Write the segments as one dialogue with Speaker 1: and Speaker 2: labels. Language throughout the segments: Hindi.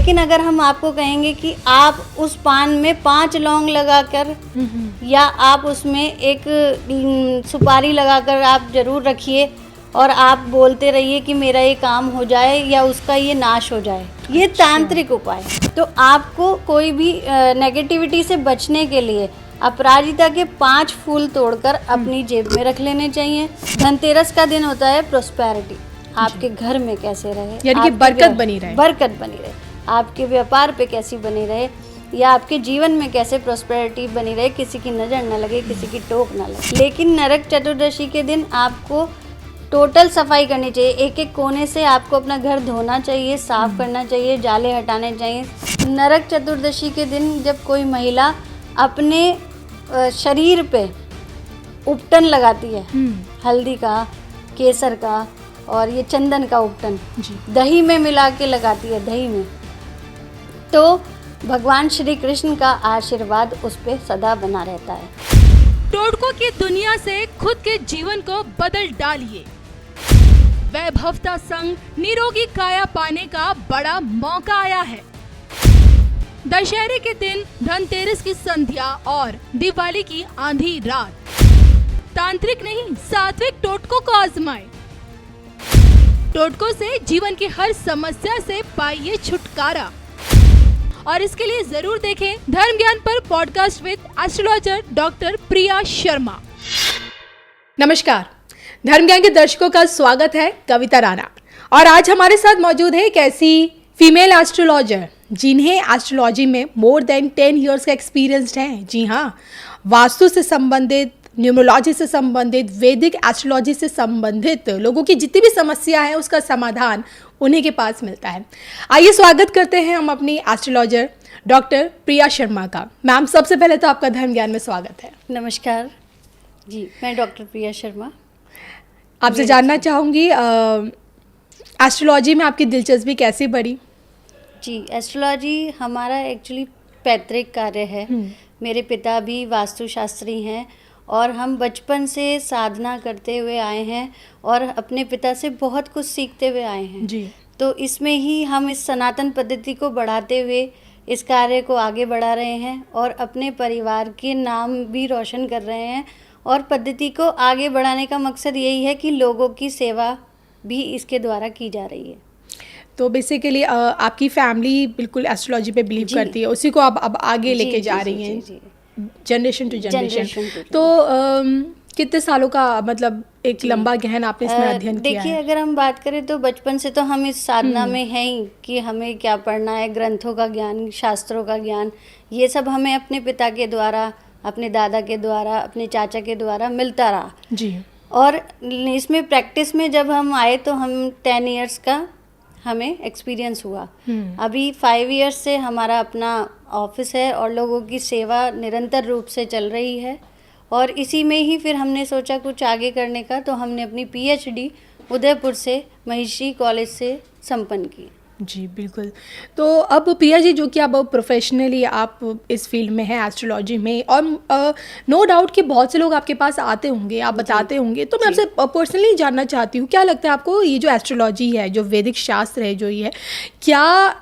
Speaker 1: लेकिन अगर हम आपको कहेंगे कि आप उस पान में 5 लौंग लगाकर या आप उसमें एक सुपारी लगाकर आप जरूर रखिए और आप बोलते रहिए कि मेरा ये काम हो जाए या उसका ये नाश हो जाए, ये तांत्रिक उपाय। तो आपको कोई भी नेगेटिविटी से बचने के लिए अपराजिता के 5 फूल तोड़कर अपनी जेब में रख लेने चाहिए। धनतेरस का दिन होता है प्रोस्पेरिटी, आपके घर में कैसे रहे,
Speaker 2: यानी कि बरकत बनी रहे,
Speaker 1: आपके व्यापार पे कैसी बनी रहे या आपके जीवन में कैसे प्रोस्पेरिटी बनी रहे, किसी की नज़र न लगे, किसी की टोक न लगे। लेकिन नरक चतुर्दशी के दिन आपको टोटल सफाई करनी चाहिए, एक एक कोने से आपको अपना घर धोना चाहिए, साफ करना चाहिए, जाले हटाने चाहिए। नरक चतुर्दशी के दिन जब कोई महिला अपने शरीर पे उपटन लगाती है, हल्दी का, केसर का और ये चंदन का उपटन दही में मिला के लगाती है, दही में, तो भगवान श्री कृष्ण का आशीर्वाद उस पे सदा बना रहता है।
Speaker 3: टोटकों की दुनिया से खुद के जीवन को बदल डालिए। वैभवता संग निरोगी काया पाने का बड़ा मौका आया है। दशहरे के दिन, धनतेरस की संध्या और दिवाली की आंधी रात, तांत्रिक नहीं सात्विक टोटकों को आजमाएं। टोटकों से जीवन की हर समस्या से पाइए छुटकारा। और इसके लिए जरूर देखें धर्म ज्ञान पर podcast with astrologer doctor Priya Sharma.
Speaker 2: नमस्कार, धर्म ज्ञान के दर्शकों का स्वागत है, कविता राणा। और आज हमारे साथ मौजूद है एक ऐसी फीमेल एस्ट्रोलॉजर जिन्हें एस्ट्रोलॉजी में मोर देन 10 इयर्स का एक्सपीरियंस है। जी हाँ, वास्तु से संबंधित, न्यूमरोलॉजी से संबंधित, वैदिक एस्ट्रोलॉजी से संबंधित लोगों की जितनी भी समस्या है उसका समाधान उन्हीं के पास मिलता है। आइए स्वागत करते हैं हम अपनी एस्ट्रोलॉजर डॉक्टर प्रिया शर्मा का। मैम, सबसे पहले तो आपका धर्म ज्ञान में स्वागत है।
Speaker 1: नमस्कार जी, मैं डॉक्टर प्रिया शर्मा।
Speaker 2: आपसे जानना चाहूँगी एस्ट्रोलॉजी में आपकी दिलचस्पी कैसे बढ़ी?
Speaker 1: जी, एस्ट्रोलॉजी हमारा एक्चुअली पैतृक कार्य है। मेरे पिता भी वास्तुशास्त्री हैं और हम बचपन से साधना करते हुए आए हैं और अपने पिता से बहुत कुछ सीखते हुए आए हैं
Speaker 2: जी।
Speaker 1: तो इसमें ही हम इस सनातन पद्धति को बढ़ाते हुए इस कार्य को आगे बढ़ा रहे हैं और अपने परिवार के नाम भी रोशन कर रहे हैं। और पद्धति को आगे बढ़ाने का मकसद यही है कि लोगों की सेवा भी इसके द्वारा की जा रही है।
Speaker 2: तो बेसिकली आपकी फैमिली बिल्कुल एस्ट्रोलॉजी पे बिलीव करती है, उसी को आप अब आगे लेके जा रही हैं, जनरेशन टू जनरेशन। तो कितने सालों का मतलब एक लंबा गहन आपने इसमें अध्ययन किया है?
Speaker 1: देखिए, अगर हम बात करें तो बचपन से तो हम इस साधना में हैं ही कि हमें क्या पढ़ना है, ग्रंथों का ज्ञान, शास्त्रों का ज्ञान, ये सब हमें अपने पिता के द्वारा, अपने दादा के द्वारा, अपने चाचा के द्वारा मिलता रहा
Speaker 2: जी।
Speaker 1: और इसमें प्रैक्टिस में जब हम आए तो हम 10 इयर्स का हमें एक्सपीरियंस हुआ। अभी 5 इयर्स से हमारा अपना ऑफिस है और लोगों की सेवा निरंतर रूप से चल रही है और इसी में ही फिर हमने सोचा कुछ आगे करने का, तो हमने अपनी PhD उदयपुर से महिषी कॉलेज से संपन्न की।
Speaker 2: जी बिल्कुल। तो अब प्रिया जी, जो कि अब प्रोफेशनली आप इस फील्ड में हैं एस्ट्रोलॉजी में, और नो डाउट कि बहुत से लोग आपके पास आते होंगे, आप बताते होंगे, तो मैं आपसे पर्सनली जानना चाहती हूँ, क्या लगता है आपको ये जो एस्ट्रोलॉजी है, जो वैदिक शास्त्र है, जो ये है, क्या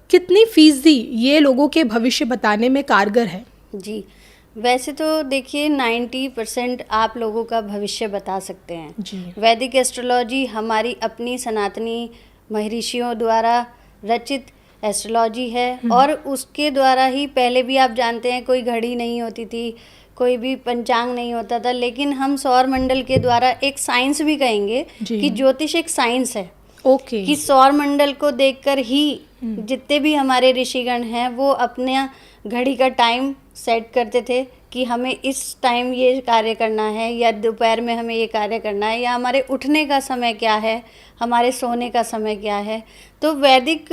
Speaker 2: कितनी फीसदी ये लोगों के भविष्य बताने में कारगर है?
Speaker 1: जी, वैसे तो देखिए 90% आप लोगों का भविष्य बता सकते हैं
Speaker 2: जी।
Speaker 1: वैदिक एस्ट्रोलॉजी हमारी अपनी सनातनी महर्षियों द्वारा रचित एस्ट्रोलॉजी है और उसके द्वारा ही, पहले भी आप जानते हैं कोई घड़ी नहीं होती थी, कोई भी पंचांग नहीं होता था, लेकिन हम सौर मंडल के द्वारा एक साइंस भी कहेंगे कि ज्योतिष एक साइंस है।
Speaker 2: ओके।
Speaker 1: कि सौर मंडल को देखकर ही जितने भी हमारे ऋषिगण हैं वो अपने घड़ी का टाइम सेट करते थे कि हमें इस टाइम ये कार्य करना है या दोपहर में हमें ये कार्य करना है या हमारे उठने का समय क्या है, हमारे सोने का समय क्या है। तो वैदिक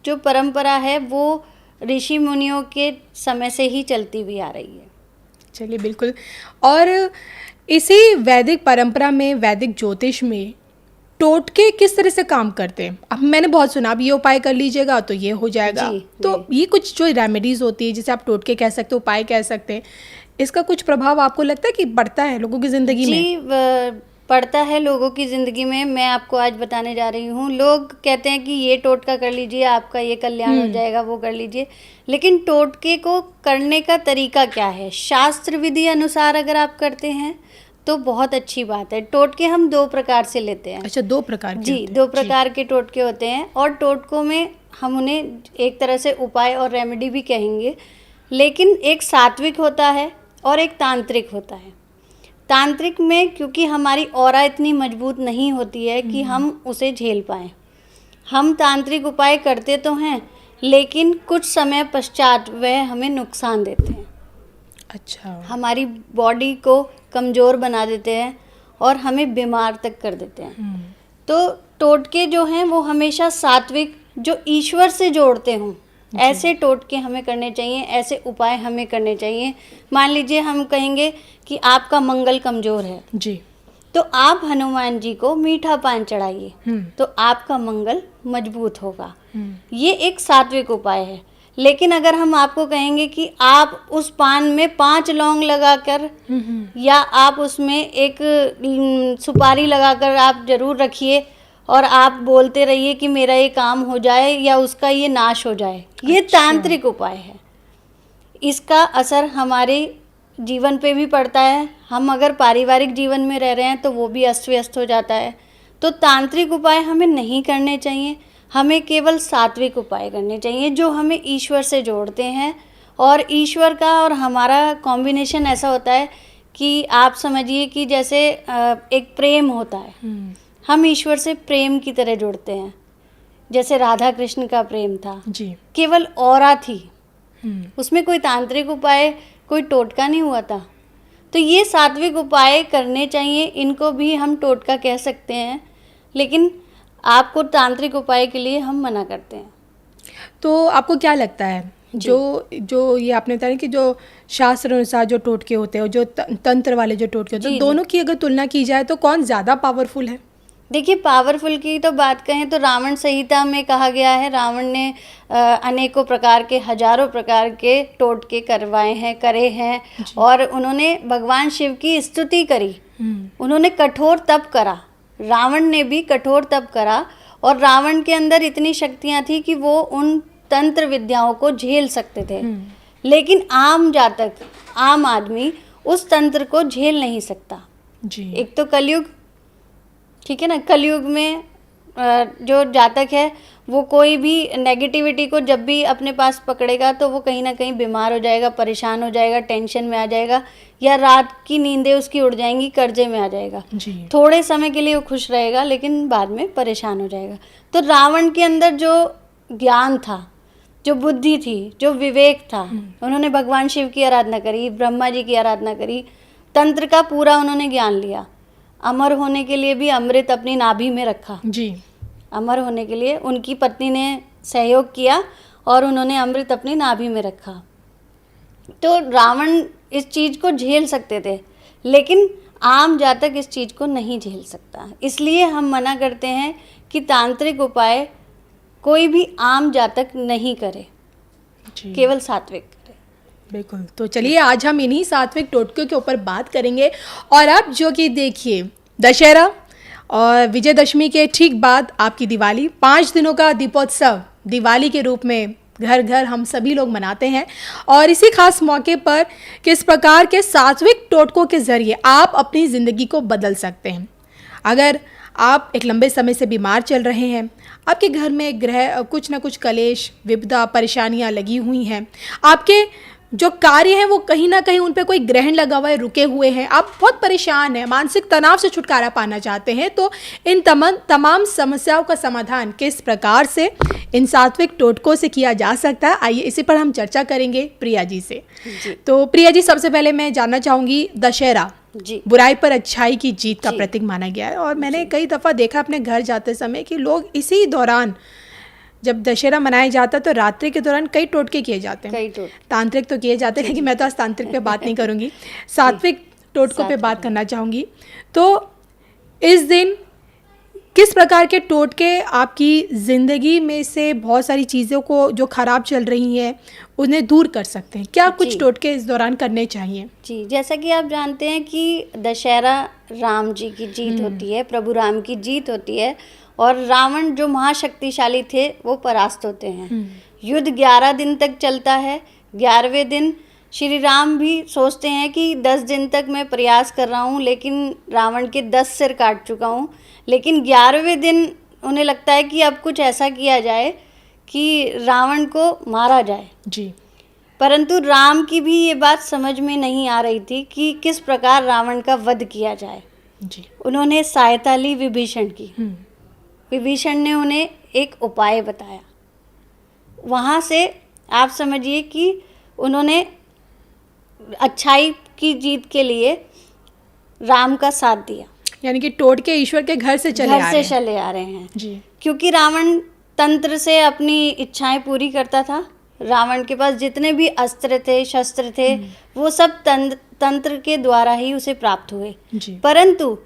Speaker 1: जो परंपरा है वो ऋषि मुनियों के समय से ही चलती हुई आ रही है।
Speaker 2: चलिए बिल्कुल। और इसी वैदिक परंपरा में, वैदिक ज्योतिष में टोटके किस तरह से काम करते हैं? अब मैंने बहुत सुना, अब ये उपाय कर लीजिएगा तो ये हो जाएगा। तो ये कुछ जो रेमेडीज होती है, जिसे आप टोटके कह सकते हो, उपाय कह सकते हैं, इसका कुछ प्रभाव आपको लगता है कि बढ़ता है लोगों की ज़िंदगी में?
Speaker 1: जी, पड़ता है लोगों की ज़िंदगी में। मैं आपको आज बताने जा रही हूँ। लोग कहते हैं कि ये टोटका कर लीजिए, आपका ये कल्याण हो जाएगा, वो कर लीजिए। लेकिन टोटके को करने का तरीका क्या है? शास्त्र विधि अनुसार अगर आप करते हैं तो बहुत अच्छी बात है। टोटके हम 2 प्रकार से लेते हैं।
Speaker 2: अच्छा, 2 प्रकार के
Speaker 1: जी,
Speaker 2: होते हैं।
Speaker 1: 2 प्रकार के टोटके होते हैं और टोटकों में हम उन्हें एक तरह से उपाय और रेमेडी भी कहेंगे। लेकिन एक सात्विक होता है और एक तांत्रिक होता है। तांत्रिक में क्योंकि हमारी ऑरा इतनी मजबूत नहीं होती है कि हम उसे झेल पाएँ। हम तांत्रिक उपाय करते तो हैं, लेकिन कुछ समय पश्चात वह हमें नुकसान देते हैं।
Speaker 2: अच्छा।
Speaker 1: हमारी बॉडी को कमज़ोर बना देते हैं और हमें बीमार तक कर देते हैं। तो टोटके जो हैं वो हमेशा सात्विक, जो ईश्वर से जोड़ते हों, ऐसे टोटके हमें करने चाहिए, ऐसे उपाय हमें करने चाहिए। मान लीजिए हम कहेंगे कि आपका मंगल कमज़ोर है,
Speaker 2: जी।
Speaker 1: तो आप हनुमान जी को मीठा पान चढ़ाइए, तो आपका मंगल मजबूत होगा। ये एक सात्विक उपाय है। लेकिन अगर हम आपको कहेंगे कि आप उस पान में 5 लौंग लगाकर या आप उसमें एक सुपारी लगाकर आप जरूर रखिए और आप बोलते रहिए कि मेरा ये काम हो जाए या उसका ये नाश हो जाए, ये तांत्रिक उपाय है। इसका असर हमारे जीवन पे भी पड़ता है। हम अगर पारिवारिक जीवन में रह रहे हैं तो वो भी अस्त व्यस्त हो जाता है। तो तांत्रिक उपाय हमें नहीं करने चाहिए, हमें केवल सात्विक उपाय करने चाहिए जो हमें ईश्वर से जोड़ते हैं। और ईश्वर का और हमारा कॉम्बिनेशन ऐसा होता है कि आप समझिए कि जैसे एक प्रेम होता है, हम ईश्वर से प्रेम की तरह जुड़ते हैं। जैसे राधा कृष्ण का प्रेम था,
Speaker 2: जी।
Speaker 1: केवल ऑरा थी, उसमें कोई तांत्रिक उपाय, कोई टोटका नहीं हुआ था। तो ये सात्विक उपाय करने चाहिए, इनको भी हम टोटका कह सकते हैं, लेकिन आपको तांत्रिक उपाय के लिए हम मना करते हैं।
Speaker 2: तो आपको क्या लगता है, जो ये आपने बताया कि जो शास्त्र अनुसार जो टोटके होते हैं और जो तंत्र वाले जो टोटके होते हैं, दोनों की अगर तुलना की जाए तो कौन ज़्यादा पावरफुल है?
Speaker 1: देखिए, पावरफुल की तो बात कहें तो रावण संहिता में कहा गया है, रावण ने अनेकों प्रकार के, हजारों प्रकार के टोटके करे हैं और उन्होंने भगवान शिव की स्तुति करी। उन्होंने कठोर तप करा, रावण ने भी कठोर तप करा और रावण के अंदर इतनी शक्तियां थी कि वो उन तंत्र विद्याओं को झेल सकते थे। लेकिन आम जातक, आम आदमी उस तंत्र को झेल नहीं सकता।
Speaker 2: जी।
Speaker 1: एक तो कलयुग, ठीक है ना, कलयुग में जो जातक है वो कोई भी नेगेटिविटी को जब भी अपने पास पकड़ेगा तो वो कहीं ना कहीं बीमार हो जाएगा, परेशान हो जाएगा, टेंशन में आ जाएगा, या रात की नींदें उसकी उड़ जाएंगी, कर्जे में आ जाएगा।
Speaker 2: जी।
Speaker 1: थोड़े समय के लिए वो खुश रहेगा लेकिन बाद में परेशान हो जाएगा। तो रावण के अंदर जो ज्ञान था, जो बुद्धि थी, जो विवेक था, उन्होंने भगवान शिव की आराधना करी, ब्रह्मा जी की आराधना करी, तंत्र का पूरा उन्होंने ज्ञान लिया। अमर होने के लिए भी अमृत अपनी नाभि में रखा।
Speaker 2: जी।
Speaker 1: अमर होने के लिए उनकी पत्नी ने सहयोग किया और उन्होंने अमृत अपनी नाभि में रखा। तो रावण इस चीज़ को झेल सकते थे, लेकिन आम जातक इस चीज़ को नहीं झेल सकता। इसलिए हम मना करते हैं कि तांत्रिक उपाय कोई भी आम जातक नहीं करे, केवल सात्विक करे।
Speaker 2: बिल्कुल। तो चलिए आज हम इन्हीं सात्विक टोटकों के ऊपर बात करेंगे। और अब जो कि देखिए, दशहरा और विजयदशमी के ठीक बाद आपकी दिवाली, 5 दिनों का दीपोत्सव दिवाली के रूप में घर घर हम सभी लोग मनाते हैं। और इसी खास मौके पर किस प्रकार के सात्विक टोटकों के ज़रिए आप अपनी ज़िंदगी को बदल सकते हैं। अगर आप एक लंबे समय से बीमार चल रहे हैं, आपके घर में ग्रह कुछ ना कुछ कलेश, विपदा, परेशानियां लगी हुई हैं, आपके जो कार्य हैं वो कहीं ना कहीं उन पे कोई ग्रहण लगा हुआ है, रुके हुए हैं, आप बहुत परेशान हैं, मानसिक तनाव से छुटकारा पाना चाहते हैं, तो इन तमाम समस्याओं का समाधान किस प्रकार से इन सात्विक टोटकों से किया जा सकता है, आइए इसी पर हम चर्चा करेंगे प्रिया जी से। तो प्रिया जी, सबसे पहले मैं जानना चाहूँगी, दशहरा
Speaker 1: जी,
Speaker 2: बुराई पर अच्छाई की जीत का प्रतीक माना गया है और मैंने कई दफ़ा देखा अपने घर जाते समय कि लोग इसी दौरान, जब दशहरा मनाया जाता है तो रात्रि के दौरान कई टोटके किए जाते हैं। तांत्रिक तो किए जाते हैं, लेकिन मैं तो आज तांत्रिक पे बात नहीं करूँगी, सात्विक टोटकों पे बात करना चाहूँगी। तो इस दिन किस प्रकार के टोटके आपकी ज़िंदगी में से बहुत सारी चीज़ों को जो ख़राब चल रही हैं उन्हें दूर कर सकते हैं? क्या कुछ
Speaker 1: जी।
Speaker 2: टोटके इस दौरान करने चाहिए?
Speaker 1: जी, जैसा कि आप जानते हैं कि दशहरा राम जी की जीत होती है, प्रभु राम की जीत होती है, और रावण जो महाशक्तिशाली थे वो परास्त होते हैं। युद्ध 11 दिन तक चलता है। 11वें दिन श्री राम भी सोचते हैं कि 10 दिन तक मैं प्रयास कर रहा हूँ, लेकिन रावण के 10 सिर काट चुका हूँ। लेकिन 11वें दिन उन्हें लगता है कि अब कुछ ऐसा किया जाए कि रावण को मारा जाए।
Speaker 2: जी।
Speaker 1: परंतु राम की भी ये बात समझ में नहीं आ रही थी कि किस प्रकार रावण का वध किया जाए।
Speaker 2: जी।
Speaker 1: उन्होंने सहायता ली विभीषण की। विभीषण ने उन्हें एक उपाय बताया। वहाँ से आप समझिए कि उन्होंने अच्छाई की जीत के लिए राम का साथ दिया।
Speaker 2: यानी कि टोटके ईश्वर के घर से चले
Speaker 1: आ रहे हैं।
Speaker 2: जी।
Speaker 1: क्योंकि रावण तंत्र से अपनी इच्छाएं पूरी करता था। रावण के पास जितने भी अस्त्र थे, शस्त्र थे, वो सब तंत्र के द्वारा ही उसे प्राप्त हुए।
Speaker 2: जी।
Speaker 1: परंतु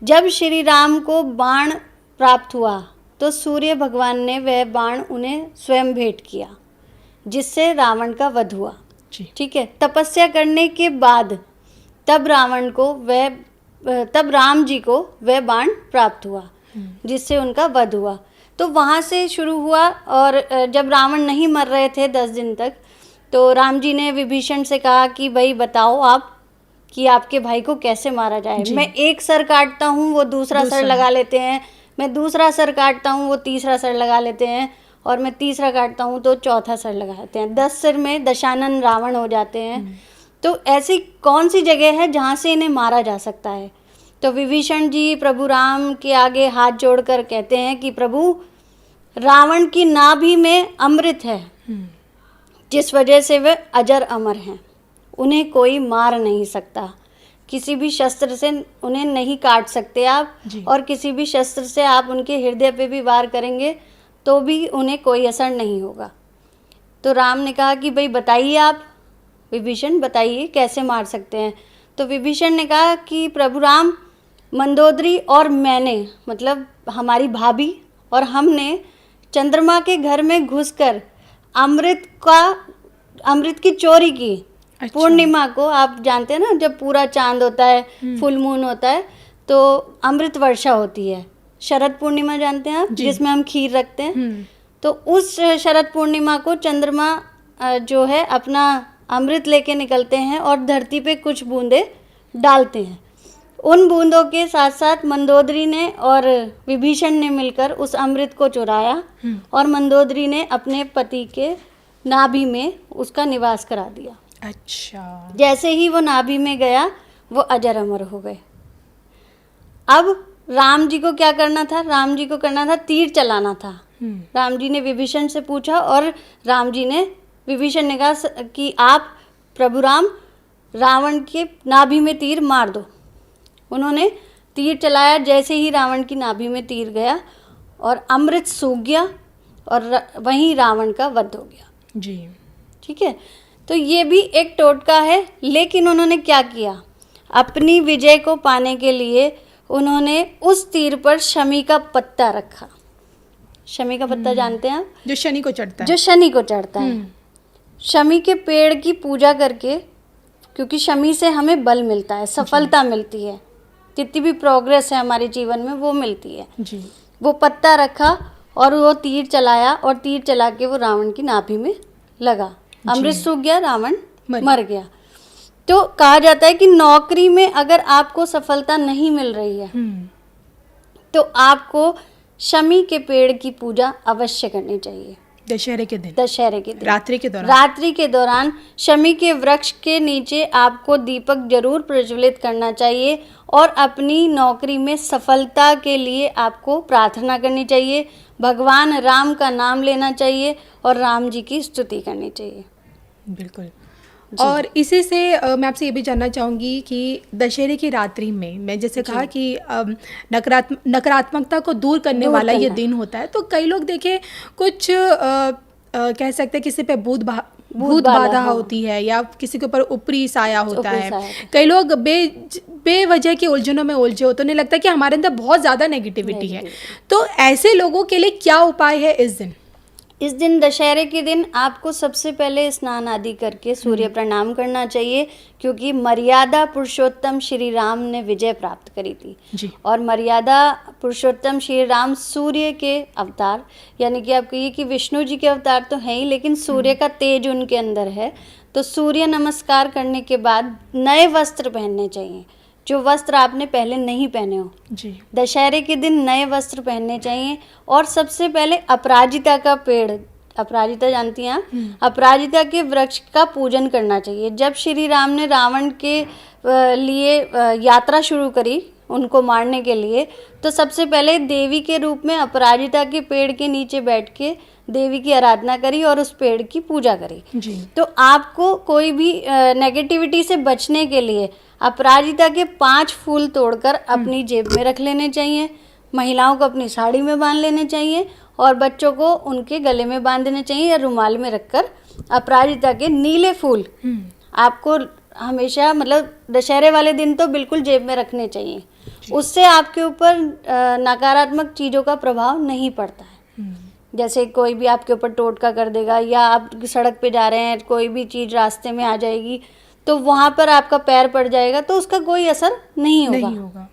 Speaker 1: जब श्री राम को बाण प्राप्त हुआ तो सूर्य भगवान ने वह बाण उन्हें स्वयं भेंट किया, जिससे रावण का वध हुआ।
Speaker 2: जी।
Speaker 1: ठीक है। तपस्या करने के बाद तब राम जी को वह बाण प्राप्त हुआ, जिससे उनका वध हुआ। तो वहाँ से शुरू हुआ। और जब रावण नहीं मर रहे थे 10 दिन तक, तो राम जी ने विभीषण से कहा कि भाई बताओ आप कि आपके भाई को कैसे मारा जाए। मैं एक सर काटता हूँ, वो दूसरा सर लगा लेते हैं। मैं दूसरा सर काटता हूँ, वो तीसरा सर लगा लेते हैं। और मैं तीसरा काटता हूँ तो चौथा सर लगाते हैं। 10 सिर में दशानन रावण हो जाते हैं। तो ऐसी कौन सी जगह है जहाँ से इन्हें मारा जा सकता है? तो विभीषण जी प्रभु राम के आगे हाथ जोड़कर कहते हैं कि प्रभु, रावण की नाभि में अमृत है, जिस वजह से वे अजर अमर हैं। उन्हें कोई मार नहीं सकता। किसी भी शस्त्र से उन्हें नहीं काट सकते आप। और किसी भी शस्त्र से आप उनके हृदय पे भी वार करेंगे तो भी उन्हें कोई असर नहीं होगा। तो राम ने कहा कि भाई बताइए आप, विभीषण बताइए कैसे मार सकते हैं। तो विभीषण ने कहा कि प्रभु राम, मंदोदरी और मैंने, मतलब हमारी भाभी और हमने चंद्रमा के घर में घुसकर अमृत की चोरी की।
Speaker 2: अच्छा।
Speaker 1: पूर्णिमा को आप जानते हैं ना, जब पूरा चांद होता है, फुल मून होता है, तो अमृत वर्षा होती है। शरद पूर्णिमा जानते हैं आप, जिसमें हम खीर रखते हैं। तो उस शरद पूर्णिमा को चंद्रमा जो है अपना अमृत लेके निकलते हैं और धरती पे कुछ बूंदे डालते हैं। उन बूंदों के साथ साथ मंदोदरी ने और विभीषण ने मिलकर उस अमृत को चुराया और मंदोदरी ने अपने पति के नाभि में उसका निवास करा दिया।
Speaker 2: अच्छा।
Speaker 1: जैसे ही वो नाभि में गया, वो अजर अमर हो गए। अब राम जी को क्या करना था? राम जी को करना था तीर चलाना था। राम जी ने विभीषण से पूछा और विभीषण ने कहा कि आप प्रभु राम, रावण के नाभि में तीर मार दो। उन्होंने तीर चलाया। जैसे ही रावण की नाभि में तीर गया और अमृत सूख गया और वहीं रावण का वध हो गया।
Speaker 2: जी।
Speaker 1: ठीक है। तो ये भी एक टोटका है। लेकिन उन्होंने क्या किया? अपनी विजय को पाने के लिए उन्होंने उस तीर पर शमी का पत्ता रखा। शमी का पत्ता जानते हैं आप?
Speaker 2: जो शनि को चढ़ता है।
Speaker 1: जो शनि को चढ़ता है। शमी के पेड़ की पूजा करके, क्योंकि शमी से हमें बल मिलता है, सफलता मिलती है, जितनी भी प्रोग्रेस है हमारे जीवन में वो मिलती है।
Speaker 2: जी।
Speaker 1: वो पत्ता रखा और वो तीर चलाया और तीर चला के वो रावण की नाभि में लगा। अमृत सूख गया, रावण मर गया। तो कहा जाता है कि नौकरी में अगर आपको सफलता नहीं मिल रही है तो आपको शमी के पेड़ की पूजा अवश्य करनी चाहिए।
Speaker 2: दशहरे के दिन,
Speaker 1: रात्रि के दौरान शमी के वृक्ष के नीचे आपको दीपक जरूर प्रज्वलित करना चाहिए और अपनी नौकरी में सफलता के लिए आपको प्रार्थना करनी चाहिए। भगवान राम का नाम लेना चाहिए और राम जी की स्तुति करनी चाहिए।
Speaker 2: बिल्कुल। और इसी से मैं आपसे ये भी जानना चाहूँगी कि दशहरे की रात्रि में मैं जैसे कहा कि नकारात्मकता को दूर करने वाला ये दिन होता है, तो कई लोग देखें कुछ कह सकते हैं किसी पे भूत बाधा
Speaker 1: हाँ।
Speaker 2: होती है या किसी के ऊपर ऊपरी साया होता
Speaker 1: ऊपरी
Speaker 2: है।
Speaker 1: साया होता है।
Speaker 2: कई लोग बेवजह की उलझनों में उलझे हो तो उन्हें लगता है कि हमारे अंदर बहुत ज़्यादा नेगेटिविटी है। तो ऐसे लोगों के लिए क्या उपाय है इस दिन?
Speaker 1: इस दिन दशहरे के दिन आपको सबसे पहले स्नान आदि करके सूर्य प्रणाम करना चाहिए, क्योंकि मर्यादा पुरुषोत्तम श्री राम ने विजय प्राप्त करी थी।
Speaker 2: जी।
Speaker 1: और मर्यादा पुरुषोत्तम श्री राम सूर्य के अवतार, यानी कि आप कहिए कि विष्णु जी के अवतार तो हैं ही, लेकिन सूर्य का तेज उनके अंदर है। तो सूर्य नमस्कार करने के बाद नए वस्त्र पहनने चाहिए, जो वस्त्र आपने पहले नहीं पहने हो।
Speaker 2: जी।
Speaker 1: दशहरे के दिन नए वस्त्र पहनने चाहिए। और सबसे पहले अपराजिता का पेड़, अपराजिता जानती हैं आप, अपराजिता के वृक्ष का पूजन करना चाहिए। जब श्री राम ने रावण के लिए यात्रा शुरू करी उनको मारने के लिए, तो सबसे पहले देवी के रूप में अपराजिता के पेड़ के नीचे बैठ के देवी की आराधना करी और उस पेड़ की पूजा करी।
Speaker 2: जी।
Speaker 1: तो आपको कोई भी नेगेटिविटी से बचने के लिए अपराजिता के 5 फूल तोड़कर अपनी जेब में रख लेने चाहिए, महिलाओं को अपनी साड़ी में बांध लेने चाहिए और बच्चों को उनके गले में बांध देने चाहिए या रुमाल में रखकर अपराजिता के नीले फूल आपको हमेशा, मतलब दशहरे वाले दिन तो बिल्कुल जेब में रखने चाहिए। उससे आपके ऊपर नकारात्मक चीज़ों का प्रभाव नहीं पड़ता है। जैसे कोई भी आपके ऊपर टोटका कर देगा, या आप सड़क पे जा रहे हैं, कोई भी चीज़ रास्ते में आ जाएगी तो वहाँ पर आपका पैर पड़ जाएगा, तो उसका कोई असर नहीं होगा।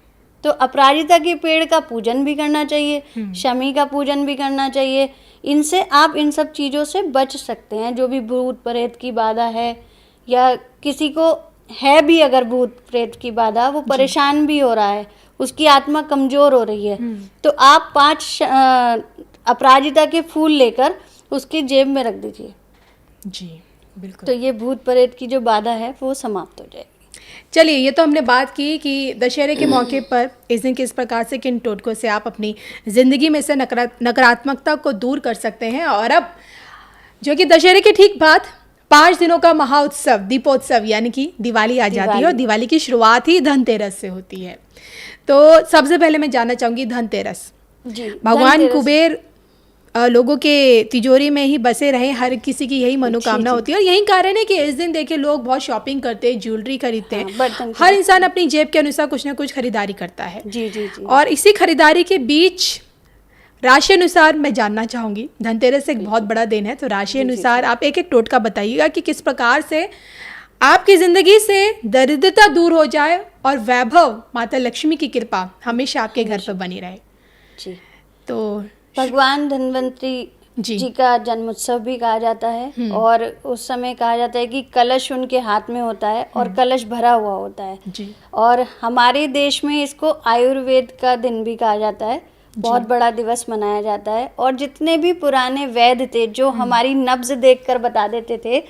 Speaker 1: तो अपराजिता के पेड़ का पूजन भी करना चाहिए, शमी का पूजन भी करना चाहिए। इनसे आप इन सब चीज़ों से बच सकते हैं। जो भी भूत प्रेत की बाधा है, या किसी को है भी अगर भूत प्रेत की बाधा, वो परेशान भी हो रहा है, उसकी आत्मा कमज़ोर हो रही है, तो आप 5 अपराजिता के फूल लेकर उसकी जेब में रख दीजिए।
Speaker 2: जी बिल्कुल।
Speaker 1: तो ये भूत प्रेत की जो बाधा है वो समाप्त हो जाएगी।
Speaker 2: चलिए, ये तो हमने बात की कि दशहरे के मौके पर इस दिन किस प्रकार से किन टोटकों से आप अपनी ज़िंदगी में से नकारात्मकता को दूर कर सकते हैं। और अब जो कि दशहरे के ठीक बाद 5 दिनों का महाउत्सव दीपोत्सव यानी कि दिवाली आ जाती है, और दिवाली की शुरुआत ही धनतेरस से होती है। तो सबसे पहले मैं जानना चाहूँगी धनतेरस।
Speaker 1: जी,
Speaker 2: भगवान कुबेर लोगों के तिजोरी में ही बसे रहे, हर किसी की यही मनोकामना होती है। और यही कारण है कि इस दिन देखिए लोग बहुत शॉपिंग करते हैं, ज्वेलरी खरीदते हैं, हर इंसान अपनी जेब के अनुसार कुछ ना कुछ खरीदारी करता है।
Speaker 1: जी जी जी।
Speaker 2: और इसी खरीदारी के बीच राशि अनुसार मैं जानना चाहूँगी, धनतेरस एक बहुत बड़ा दिन है, तो राशि अनुसार आप एक एक टोटका बताइएगा कि किस प्रकार से आपकी ज़िंदगी से दरिद्रता दूर हो जाए और वैभव माता लक्ष्मी की कृपा हमेशा आपके घर पर बनी रहे।
Speaker 1: जी।
Speaker 2: तो
Speaker 1: भगवान धन्वंतरी जी का जन्मोत्सव भी कहा जाता है, और उस समय कहा जाता है कि कलश उनके हाथ में होता है और कलश भरा हुआ होता है।
Speaker 2: जी।
Speaker 1: और हमारे देश में इसको आयुर्वेद का दिन भी कहा जाता है, बहुत बड़ा दिवस मनाया जाता है। और जितने भी पुराने वैद्य थे जो हमारी नब्ज देखकर बता देते थे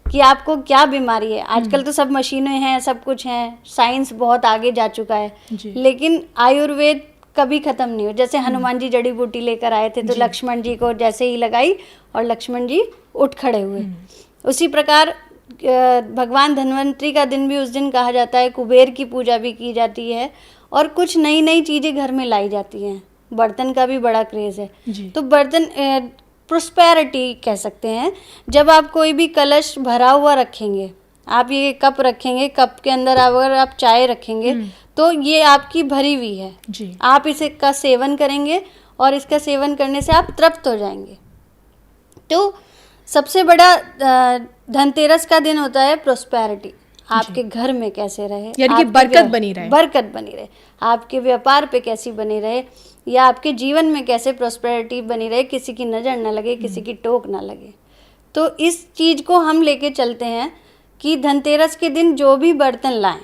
Speaker 1: कि आपको क्या बीमारी है, आजकल तो सब मशीनें हैं, सब कुछ हैं, साइंस बहुत आगे जा चुका है, लेकिन आयुर्वेद कभी खत्म नहीं हो। जैसे हनुमान जी जड़ी बूटी लेकर आए थे, तो लक्ष्मण जी को जैसे ही लगाई और लक्ष्मण जी उठ खड़े हुए। उसी प्रकार भगवान धन्वंतरी का दिन भी उस दिन कहा जाता है। कुबेर की पूजा भी की जाती है और कुछ नई नई चीज़ें घर में लाई जाती हैं। बर्तन का भी बड़ा क्रेज़ है, तो बर्तन प्रोस्पेरिटी कह सकते हैं। जब आप कोई भी कलश भरा हुआ रखेंगे, आप ये कप रखेंगे, कप के अंदर अगर आप चाय रखेंगे तो ये आपकी भरी हुई है जी। आप इसका सेवन करेंगे और इसका सेवन करने से आप तृप्त हो जाएंगे। तो सबसे बड़ा धनतेरस का दिन होता है प्रोस्पेरिटी, आपके घर में कैसे रहे,
Speaker 2: यानी कि बरकत बनी रहे,
Speaker 1: बरकत बनी रहे, आपके व्यापार पे कैसी बनी रहे, या आपके जीवन में कैसे प्रोस्पेरिटी बनी रहे, किसी की नज़र ना लगे, किसी की टोक ना लगे। तो इस चीज़ को हम लेके चलते हैं कि धनतेरस के दिन जो भी बर्तन लाएं,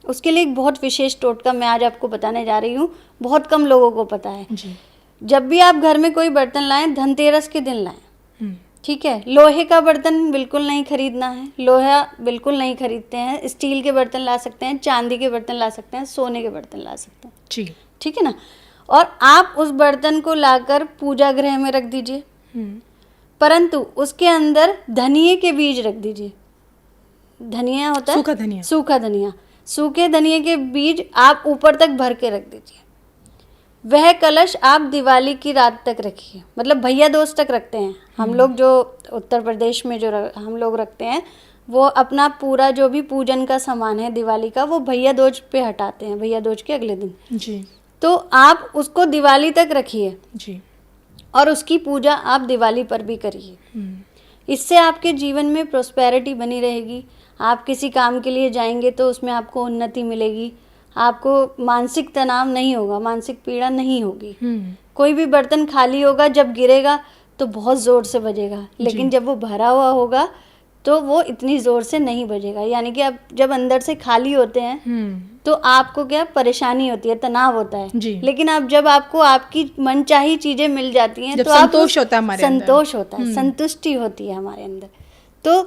Speaker 1: उसके लिए एक बहुत विशेष टोटका मैं आज आपको बताने जा रही हूँ, बहुत कम लोगों को पता है जी। जब भी आप घर में कोई बर्तन लाएं, धनतेरस के दिन लाएं, ठीक है। लोहे का बर्तन बिल्कुल नहीं खरीदना है, लोहा बिल्कुल नहीं खरीदते हैं। स्टील के बर्तन ला सकते हैं, चांदी के बर्तन ला सकते हैं, सोने के बर्तन ला सकते हैं जी, ठीक है ना। और आप उस बर्तन को लाकर पूजा गृह में रख दीजिए, परंतु उसके अंदर धनिये के बीज रख दीजिए। धनिया होता है सूखा धनिया, सूखा धनिया, सूखे धनिये के बीज आप ऊपर तक भर के रख दीजिए। वह कलश आप दिवाली की रात तक रखिए, मतलब भैया दूज तक रखते हैं हम लोग, जो उत्तर प्रदेश में जो हम लोग रखते हैं, वो अपना पूरा जो भी पूजन का सामान है दिवाली का, वो भैया दूज पे हटाते हैं, भैया दूज के अगले दिन।
Speaker 2: जी
Speaker 1: तो आप उसको दिवाली तक रखिए
Speaker 2: जी।
Speaker 1: और उसकी पूजा आप दिवाली पर भी करिए। इससे आपके जीवन में प्रोस्पेरिटी बनी रहेगी। आप किसी काम के लिए जाएंगे तो उसमें आपको उन्नति मिलेगी, आपको मानसिक तनाव नहीं होगा, मानसिक पीड़ा नहीं होगी। कोई भी बर्तन खाली होगा, जब गिरेगा तो बहुत ज़ोर से बजेगा, लेकिन जब वो भरा हुआ होगा तो वो इतनी ज़ोर से नहीं बजेगा। यानी कि आप जब अंदर से खाली होते हैं तो आपको क्या परेशानी होती है, तनाव होता है। लेकिन आप जब आपको आपकी मनचाही चीज़ें मिल जाती हैं तो
Speaker 2: संतोष होता है, हमारे
Speaker 1: संतोष होता है, संतुष्टि होती है हमारे अंदर। तो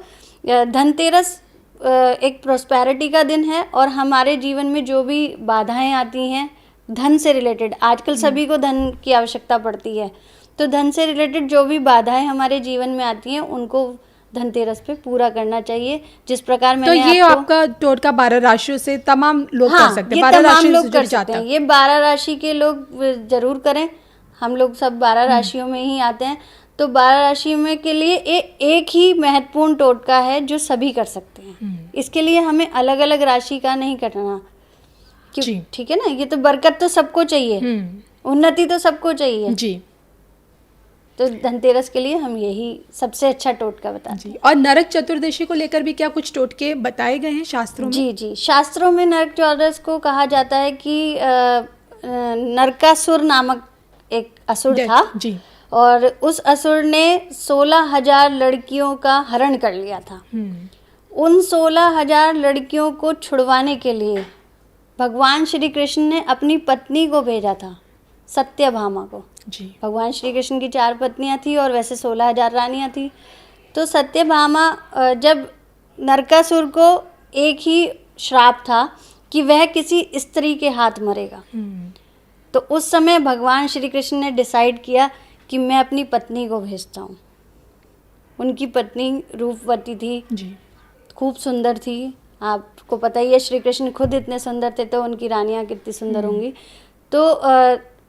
Speaker 1: धनतेरस एक प्रोस्पेरिटी का दिन है, और हमारे जीवन में जो भी बाधाएं आती हैं धन से रिलेटेड, आजकल सभी को धन की आवश्यकता पड़ती है, तो धन से रिलेटेड जो भी बाधाएं हमारे जीवन में आती हैं उनको धनतेरस पे पूरा करना चाहिए। जिस प्रकार मैंने
Speaker 2: तो ये आपका टोटका 12 राशियों से तमाम लोग
Speaker 1: हाँ,
Speaker 2: कर सकते हैं,
Speaker 1: ये
Speaker 2: 12
Speaker 1: तमाम
Speaker 2: राशियों
Speaker 1: लोग
Speaker 2: से
Speaker 1: कर
Speaker 2: जुड़े
Speaker 1: सकते हैं,
Speaker 2: जातक।
Speaker 1: ये 12 राशि के लोग जरूर करें। हम लोग सब 12 राशियों में ही आते हैं, तो 12 राशि में के लिए एक ही महत्वपूर्ण टोटका है जो सभी कर सकते हैं। इसके लिए हमें अलग अलग राशि का नहीं करना, क्यों? ठीक है ना, ये तो बरकत तो सबको चाहिए, उन्नति तो सबको चाहिए
Speaker 2: जी।
Speaker 1: तो धनतेरस के लिए हम यही सबसे अच्छा टोटका बताते हैं।
Speaker 2: और नरक चतुर्दशी को लेकर भी क्या कुछ टोटके बताए गए हैं शास्त्रों में?
Speaker 1: जी जी, शास्त्रों में नरक चतुर्दशी को कहा जाता है कि नरकासुर नामक एक असुर था
Speaker 2: जी।
Speaker 1: और उस असुर ने 16,000 लड़कियों का हरण कर लिया था। उन 16,000 लड़कियों को छुड़वाने के लिए भगवान श्री कृष्ण ने अपनी पत्नी को भेजा था, सत्यभामा को।
Speaker 2: जी।
Speaker 1: भगवान श्री कृष्ण की 4 पत्नियां थी और वैसे 16,000 रानियां थी। तो सत्यभामा, जब नरकासुर को एक ही श्राप था कि वह किसी स्त्री के हाथ मरेगा, तो उस समय भगवान श्री कृष्ण ने डिसाइड किया कि मैं अपनी पत्नी को भेजता हूँ। उनकी पत्नी रूपवती थी
Speaker 2: जी।
Speaker 1: खूब सुंदर थी। आपको पता ही है, श्री कृष्ण खुद इतने सुंदर थे तो उनकी रानियां कितनी सुंदर होंगी। तो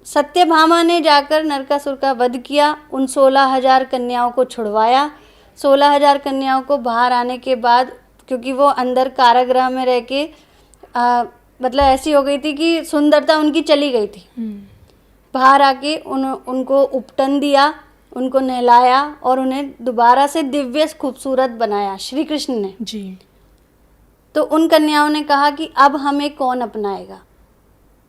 Speaker 1: सत्यभामा ने जाकर नरकासुर का वध किया, उन 16,000 कन्याओं को छुड़वाया। 16,000 कन्याओं को बाहर आने के बाद, क्योंकि वो अंदर कारागृह में रह के मतलब ऐसी हो गई थी कि सुंदरता उनकी चली गई थी, बाहर आके उनको उपटन दिया, उनको नहलाया और उन्हें दोबारा से दिव्य खूबसूरत बनाया श्री कृष्ण ने
Speaker 2: जी।
Speaker 1: तो उन कन्याओं ने कहा कि अब हमें कौन अपनाएगा,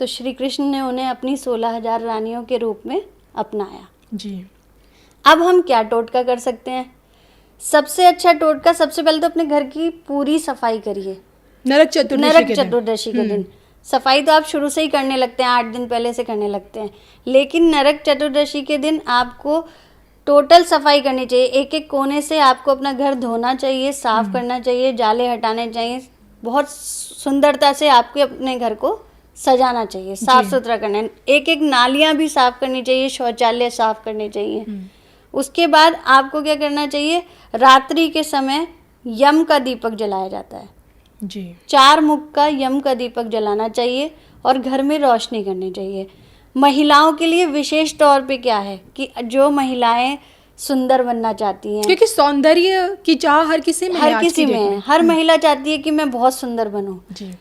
Speaker 1: तो श्री कृष्ण ने उन्हें अपनी 16,000 रानियों के रूप में अपनाया।
Speaker 2: जी।
Speaker 1: अब हम क्या टोटका कर सकते हैं? सबसे अच्छा टोटका, सबसे पहले तो अपने घर की पूरी सफाई करिए।
Speaker 2: नरक
Speaker 1: चतुर्दशी के दिन सफाई तो आप शुरू से ही करने लगते हैं, 8 दिन पहले से करने लगते हैं, लेकिन नरक चतुर्दशी के दिन आपको टोटल सफाई करनी चाहिए। एक एक कोने से आपको अपना घर धोना चाहिए, साफ करना चाहिए, जाले हटाने चाहिए, बहुत सुंदरता से आपके अपने घर को सजाना चाहिए, साफ सुथरा करना है। एक एक नालियाँ भी साफ करनी चाहिए, शौचालय साफ करने चाहिए। उसके बाद आपको क्या करना चाहिए, रात्रि के समय यम का दीपक जलाया जाता है
Speaker 2: जी।
Speaker 1: 4 मुख का यम का दीपक जलाना चाहिए और घर में रोशनी करनी चाहिए। महिलाओं के लिए विशेष तौर पे क्या है कि जो महिलाएं सुंदर बनना चाहती हैं,
Speaker 2: क्योंकि सौंदर्य की चाह हर किसी में
Speaker 1: है, हर महिला चाहती है कि मैं बहुत सुंदर बनूं,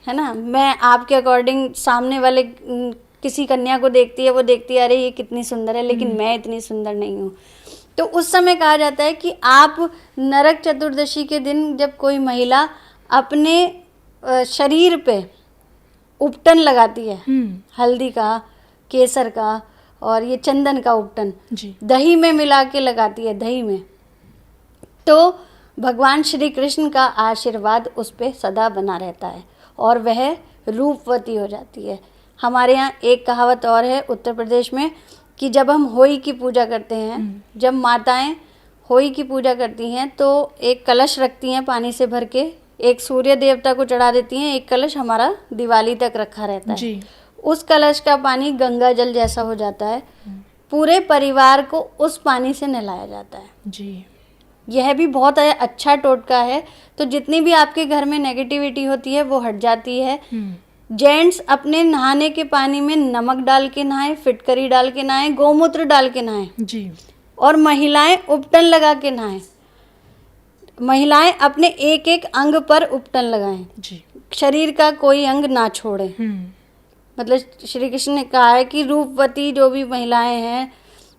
Speaker 1: है ना। मैं आपके अकॉर्डिंग सामने वाले किसी कन्या को देखती है, वो देखती है अरे ये कितनी सुंदर है, लेकिन मैं इतनी सुंदर नहीं हूँ। तो उस समय कहा जाता है कि आप नरक चतुर्दशी के दिन जब कोई महिला अपने शरीर पे उपटन लगाती है, हल्दी का, केसर का और ये चंदन का उपटन दही में मिला के लगाती है, दही में, तो भगवान श्री कृष्ण का आशीर्वाद उस पे सदा बना रहता है और वह रूपवती हो जाती है। हमारे यहाँ एक कहावत और है उत्तर प्रदेश में कि जब हम होई की पूजा करते हैं, जब माताएं होई की पूजा करती हैं तो एक कलश रखती हैं पानी से भर के, एक सूर्य देवता को चढ़ा देती हैं, एक कलश हमारा दिवाली तक रखा रहता है जी। उस कलश का पानी गंगा जल जैसा हो जाता है, पूरे परिवार को उस पानी से नहलाया जाता है जी। यह भी बहुत अच्छा टोटका है। तो जितनी भी आपके घर में नेगेटिविटी होती है वो हट जाती है। जेंट्स अपने नहाने के पानी में नमक डाल के नहाएं, फिटकरी डाल के नहाएं, गौमूत्र डाल के नहाएं।
Speaker 2: जी।
Speaker 1: और महिलाएं उपटन लगा के नहाएं। महिलाएं अपने एक एक अंग पर उपटन लगाएं,
Speaker 2: जी।
Speaker 1: शरीर का कोई अंग ना छोड़ें। मतलब श्री कृष्ण ने कहा है कि रूपवती जो भी महिलाएं हैं,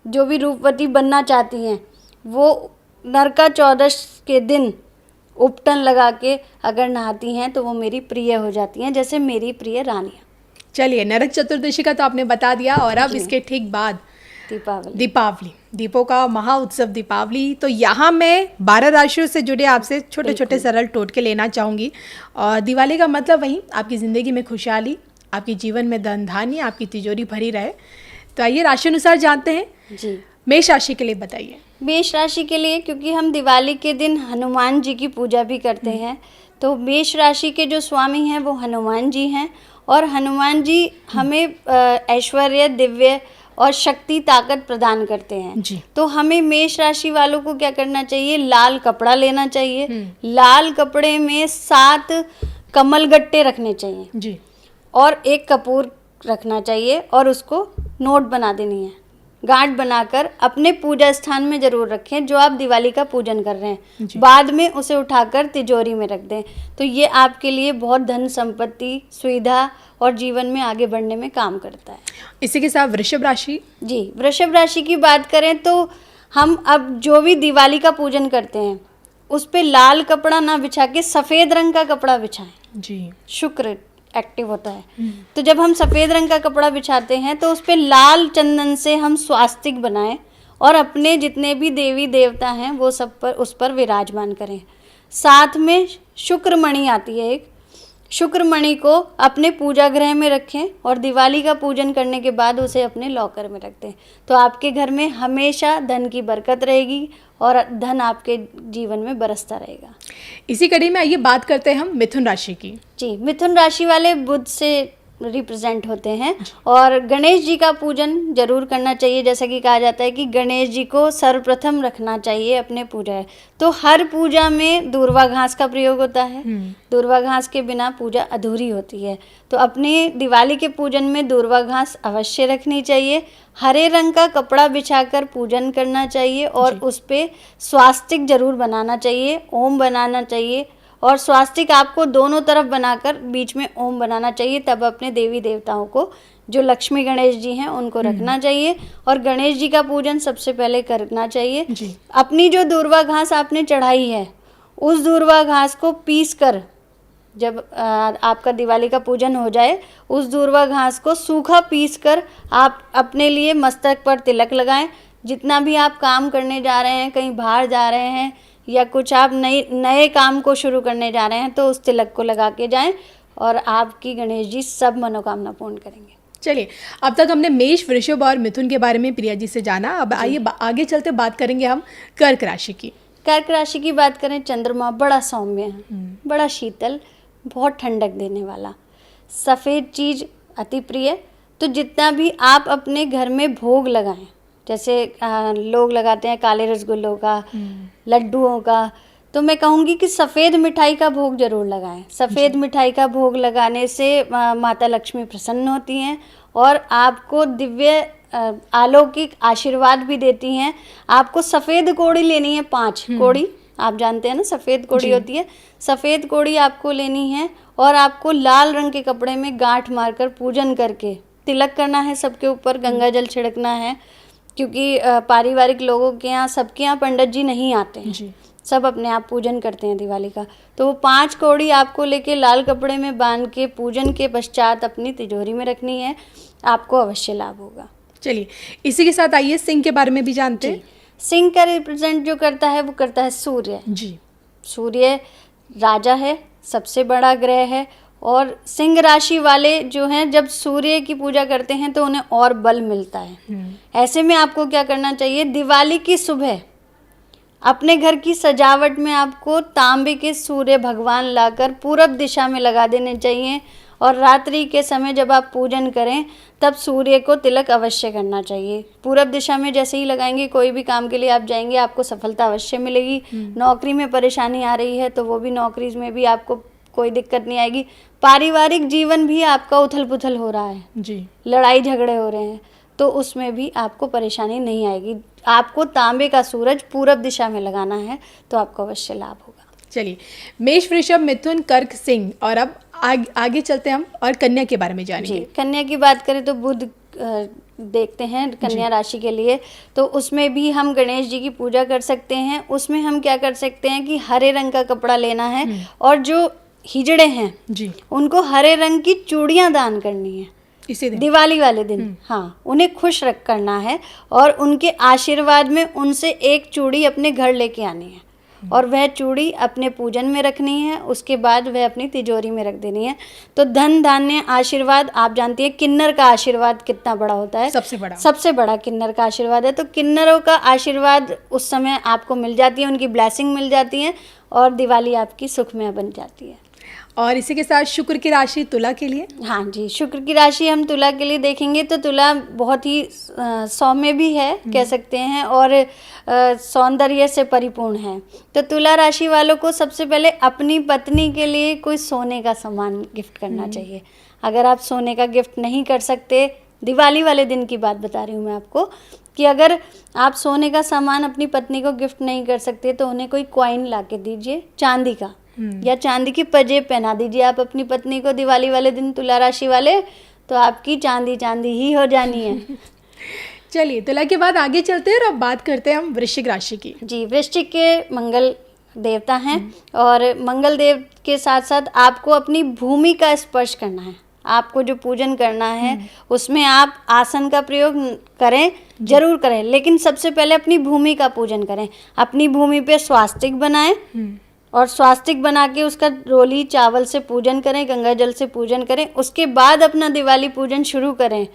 Speaker 1: जो भी रूपवती बनना चाहती हैं, वो नरका चौदश के दिन उपटन लगा के अगर नहाती हैं तो वो मेरी प्रिय हो जाती हैं, जैसे मेरी प्रिय रानियाँ।
Speaker 2: चलिए, नरक चतुर्दशी का तो आपने बता दिया, और अब इसके ठीक बाद दीपावली, दीपों का महा उत्सव दीपावली। तो यहाँ मैं 12 राशियों से जुड़े आपसे छोटे छोटे सरल टोटके लेना चाहूँगी। और दिवाली का मतलब वही आपकी ज़िंदगी में खुशहाली, आपके जीवन में धन धान्य, आपकी तिजोरी भरी रहे। तो आइए राशि अनुसार जानते हैं।
Speaker 1: जी,
Speaker 2: मेष राशि के लिए बताइए।
Speaker 1: मेष राशि के लिए, क्योंकि हम दिवाली के दिन हनुमान जी की पूजा भी करते हैं, तो मेष राशि के जो स्वामी हैं वो हनुमान जी हैं। और हनुमान जी हमें ऐश्वर्य, दिव्य और शक्ति, ताकत प्रदान करते हैं
Speaker 2: जी।
Speaker 1: तो हमें मेष राशि वालों को क्या करना चाहिए? लाल कपड़ा लेना चाहिए। लाल कपड़े में 7 कमल गट्टे रखने चाहिए
Speaker 2: जी।
Speaker 1: और एक कपूर रखना चाहिए, और उसको नोट बना देनी है, गांठ बनाकर अपने पूजा स्थान में जरूर रखें जो आप दिवाली का पूजन कर रहे हैं। बाद में उसे उठाकर तिजोरी में रख दें। तो ये आपके लिए बहुत धन संपत्ति, सुविधा और जीवन में आगे बढ़ने में काम करता है।
Speaker 2: इसी के साथ वृषभ राशि।
Speaker 1: जी, वृषभ राशि की बात करें तो हम अब जो भी दिवाली का पूजन करते हैं उस पे लाल कपड़ा ना बिछा के सफ़ेद रंग का कपड़ा बिछाएं।
Speaker 2: जी।
Speaker 1: शुक्र एक्टिव होता है। तो जब हम सफ़ेद रंग का कपड़ा बिछाते हैं तो उस पे लाल चंदन से हम स्वास्तिक बनाएं और अपने जितने भी देवी देवता हैं वो सब पर उस पर विराजमान करें। साथ में शुक्रमणि आती है एक, शुक्रमणि को अपने पूजा गृह में रखें और दिवाली का पूजन करने के बाद उसे अपने लॉकर में रख दें। तो आपके घर में हमेशा धन की बरकत रहेगी और धन आपके जीवन में बरसता रहेगा।
Speaker 2: इसी कड़ी में आइए बात करते हैं हम मिथुन राशि की।
Speaker 1: जी, मिथुन राशि वाले बुध से रिप्रेजेंट होते हैं और गणेश जी का पूजन जरूर करना चाहिए। जैसा कि कहा जाता है कि गणेश जी को सर्वप्रथम रखना चाहिए अपने पूजा। तो हर पूजा में दूर्वा घास का प्रयोग होता है। दूर्वा घास के बिना पूजा अधूरी होती है। तो अपने दिवाली के पूजन में दूर्वा घास अवश्य रखनी चाहिए। हरे रंग का कपड़ा बिछाकर पूजन करना चाहिए और उस पे स्वास्तिक जरूर बनाना चाहिए, ओम बनाना चाहिए। और स्वास्तिक आपको दोनों तरफ बनाकर बीच में ओम बनाना चाहिए। तब अपने देवी देवताओं को, जो लक्ष्मी गणेश जी हैं, उनको रखना चाहिए और गणेश जी का पूजन सबसे पहले करना चाहिए। अपनी जो दूर्वा घास आपने चढ़ाई है उस दूर्वा घास को पीस कर, जब आपका दिवाली का पूजन हो जाए, उस दूर्वा घास को सूखा पीस कर आप अपने लिए मस्तक पर तिलक लगाएं। जितना भी आप काम करने जा रहे हैं, कहीं बाहर जा रहे हैं या कुछ आप नए काम को शुरू करने जा रहे हैं, तो उस तिलक को लगा के जाएं और आपकी गणेश जी सब मनोकामना पूर्ण करेंगे।
Speaker 2: चलिए, अब तक हमने मेष, वृषभ और मिथुन के बारे में प्रिया जी से जाना। अब आइए आगे चलते बात करेंगे हम कर्क राशि की।
Speaker 1: कर्क राशि की बात करें, चंद्रमा बड़ा सौम्य है, बड़ा शीतल, बहुत ठंडक देने वाला, सफ़ेद चीज़ अति प्रिय। तो जितना भी आप अपने घर में भोग लगाएं, जैसे लोग लगाते हैं काले रसगुल्लों का, लड्डुओं का, तो मैं कहूँगी कि सफ़ेद मिठाई का भोग जरूर लगाएं। सफ़ेद मिठाई का भोग लगाने से माता लक्ष्मी प्रसन्न होती हैं और आपको दिव्य अलौकिक आशीर्वाद भी देती हैं। आपको सफ़ेद कोड़ी लेनी है, 5 कोड़ी, आप जानते हैं ना सफ़ेद कोड़ी होती है। सफ़ेद कोड़ी आपको लेनी है और आपको लाल रंग के कपड़े में गांठ मारकर पूजन करके तिलक करना है, सबके ऊपर गंगा जल छिड़कना है। क्योंकि पारिवारिक लोगों के यहाँ, सबके यहाँ पंडित जी नहीं आते हैं, सब अपने आप पूजन करते हैं दिवाली का। तो वो 5 कौड़ी आपको लेके लाल कपड़े में बांध के पूजन के पश्चात अपनी तिजोरी में रखनी है, आपको अवश्य लाभ होगा।
Speaker 2: चलिए, इसी के साथ आइए सिंह के बारे में भी जानते हैं।
Speaker 1: सिंह का रिप्रेजेंट जो करता है वो करता है सूर्य
Speaker 2: जी।
Speaker 1: सूर्य राजा है, सबसे बड़ा ग्रह है। और सिंह राशि वाले जो हैं, जब सूर्य की पूजा करते हैं तो उन्हें और बल मिलता है। ऐसे में आपको क्या करना चाहिए, दिवाली की सुबह अपने घर की सजावट में आपको तांबे के सूर्य भगवान लाकर पूरब दिशा में लगा देने चाहिए। और रात्रि के समय जब आप पूजन करें तब सूर्य को तिलक अवश्य करना चाहिए। पूरब दिशा में जैसे ही लगाएंगे, कोई भी काम के लिए आप जाएंगे, आपको सफलता अवश्य मिलेगी। नौकरी में परेशानी आ रही है तो वो भी, नौकरी में भी आपको कोई दिक्कत नहीं आएगी। पारिवारिक जीवन भी आपका उथल पुथल हो रहा है
Speaker 2: जी,
Speaker 1: लड़ाई झगड़े हो रहे हैं, तो उसमें भी आपको परेशानी नहीं आएगी। आपको तांबे का सूरज पूरब दिशा में लगाना है तो आपको अवश्य लाभ होगा।
Speaker 2: चलिए, मेष, वृषभ, मिथुन, कर्क, सिंह, और अब आगे चलते हैं हम और कन्या के बारे में
Speaker 1: जी,
Speaker 2: जानेंगे।
Speaker 1: कन्या की बात करें तो बुध देखते हैं कन्या राशि के लिए, तो उसमें भी हम गणेश जी की पूजा कर सकते हैं। उसमें हम क्या कर सकते हैं कि हरे रंग का कपड़ा लेना है और जो हिजड़े हैं
Speaker 2: जी,
Speaker 1: उनको हरे रंग की चूड़ियां दान करनी है
Speaker 2: इसी दिन।
Speaker 1: दिवाली वाले दिन। हाँ, उन्हें खुश रख करना है और उनके आशीर्वाद में उनसे एक चूड़ी अपने घर लेके आनी है और वह चूड़ी अपने पूजन में रखनी है। उसके बाद वह अपनी तिजोरी में रख देनी है। तो धन धान्य आशीर्वाद, आप जानती है किन्नर का आशीर्वाद कितना बड़ा होता है, सबसे बड़ा किन्नर का आशीर्वाद है। तो किन्नरों का आशीर्वाद उस समय आपको मिल जाती है, उनकी ब्लेसिंग मिल जाती है और दिवाली आपकी सुखमय बन जाती है।
Speaker 2: और इसी के साथ शुक्र की राशि तुला के लिए।
Speaker 1: हाँ जी, शुक्र की राशि हम तुला के लिए देखेंगे तो तुला बहुत ही सौम्य भी है कह सकते हैं और सौंदर्य से परिपूर्ण है। तो तुला राशि वालों को सबसे पहले अपनी पत्नी के लिए कोई सोने का सामान गिफ्ट करना चाहिए। अगर आप सोने का गिफ्ट नहीं कर सकते, दिवाली वाले दिन की बात बता रही हूँ मैं आपको, कि अगर आप सोने का सामान अपनी पत्नी को गिफ्ट नहीं कर सकते तो उन्हें कोई कॉइन ला के दीजिए चांदी का, या चांदी की पंजेब पहना दीजिए आप अपनी पत्नी को दिवाली वाले दिन, तुला राशि वाले, तो आपकी चांदी चांदी ही हो जानी है।
Speaker 2: चलिए, तुला के बाद आगे चलते हैं और अब बात करते हैं हम वृश्चिक राशि की।
Speaker 1: जी, वृश्चिक के मंगल देवता हैं और मंगल देव के साथ साथ आपको अपनी भूमि का स्पर्श करना है। आपको जो पूजन करना है उसमें आप आसन का प्रयोग करें, जरूर करें, लेकिन सबसे पहले अपनी भूमि का पूजन करें। अपनी भूमि पे स्वास्तिक बनाएं और स्वास्तिक बना के उसका रोली चावल से पूजन करें, गंगा जल से पूजन करें। उसके बाद अपना दिवाली पूजन शुरू करें।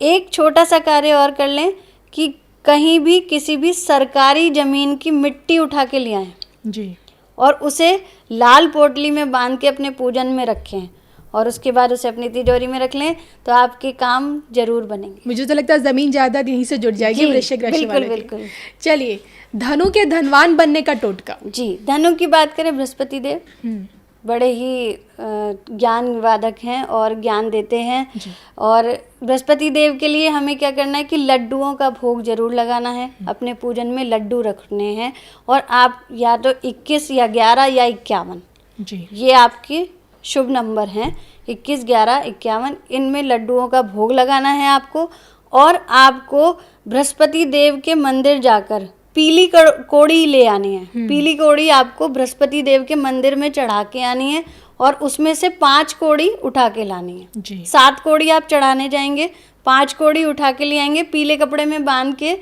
Speaker 1: एक छोटा सा कार्य और कर लें कि कहीं भी किसी भी सरकारी ज़मीन की मिट्टी उठा के ले आएं
Speaker 2: जी,
Speaker 1: और उसे लाल पोटली में बांध के अपने पूजन में रखें और उसके बाद उसे अपनी तिजोरी में रख लें तो आपके काम जरूर बनेंगे।
Speaker 2: मुझे तो लगता है जमीन जायदाद यहीं से जुड़ जाएगी वृश्चिक राशि वालों की।
Speaker 1: बिल्कुल।
Speaker 2: चलिए, धनु के धनवान बनने का टोटका।
Speaker 1: जी, धनु की बात करें, बृहस्पति देव बड़े ही ज्ञानवादक हैं और ज्ञान देते हैं। और बृहस्पति देव के लिए हमें क्या करना है कि लड्डुओं का भोग जरूर लगाना है। अपने पूजन में लड्डू रखने हैं और आप या तो 21 या 11 या 51
Speaker 2: जी,
Speaker 1: ये आपके शुभ नंबर हैं। 21, 11, 51 इनमें लड्डुओं का भोग लगाना है आपको। और आपको बृहस्पति देव के मंदिर जाकर पीली कोड़ी ले आनी है। पीली कोड़ी आपको बृहस्पति देव के मंदिर में चढ़ा के आनी है और उसमें से 5 कोड़ी उठा के लानी है
Speaker 2: जी।
Speaker 1: 7 कोड़ी आप चढ़ाने जाएंगे, 5 कोड़ी उठा के ले आएंगे, पीले कपड़े में बांध के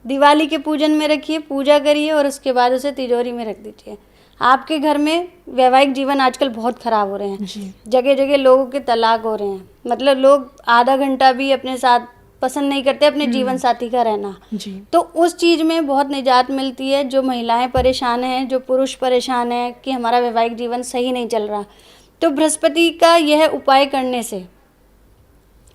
Speaker 1: दिवाली के पूजन में रखिए, पूजा करिए और उसके बाद उसे तिजोरी में रख दीजिए। आपके घर में वैवाहिक जीवन आजकल बहुत खराब हो रहे हैं। जगह जगह लोगों के तलाक हो रहे हैं, मतलब लोग आधा घंटा भी अपने साथ पसंद नहीं करते अपने जीवन साथी का रहना
Speaker 2: जी।
Speaker 1: तो उस चीज़ में बहुत निजात मिलती है। जो महिलाएं परेशान हैं, जो पुरुष परेशान हैं कि हमारा वैवाहिक जीवन सही नहीं चल रहा, तो बृहस्पति का यह उपाय करने से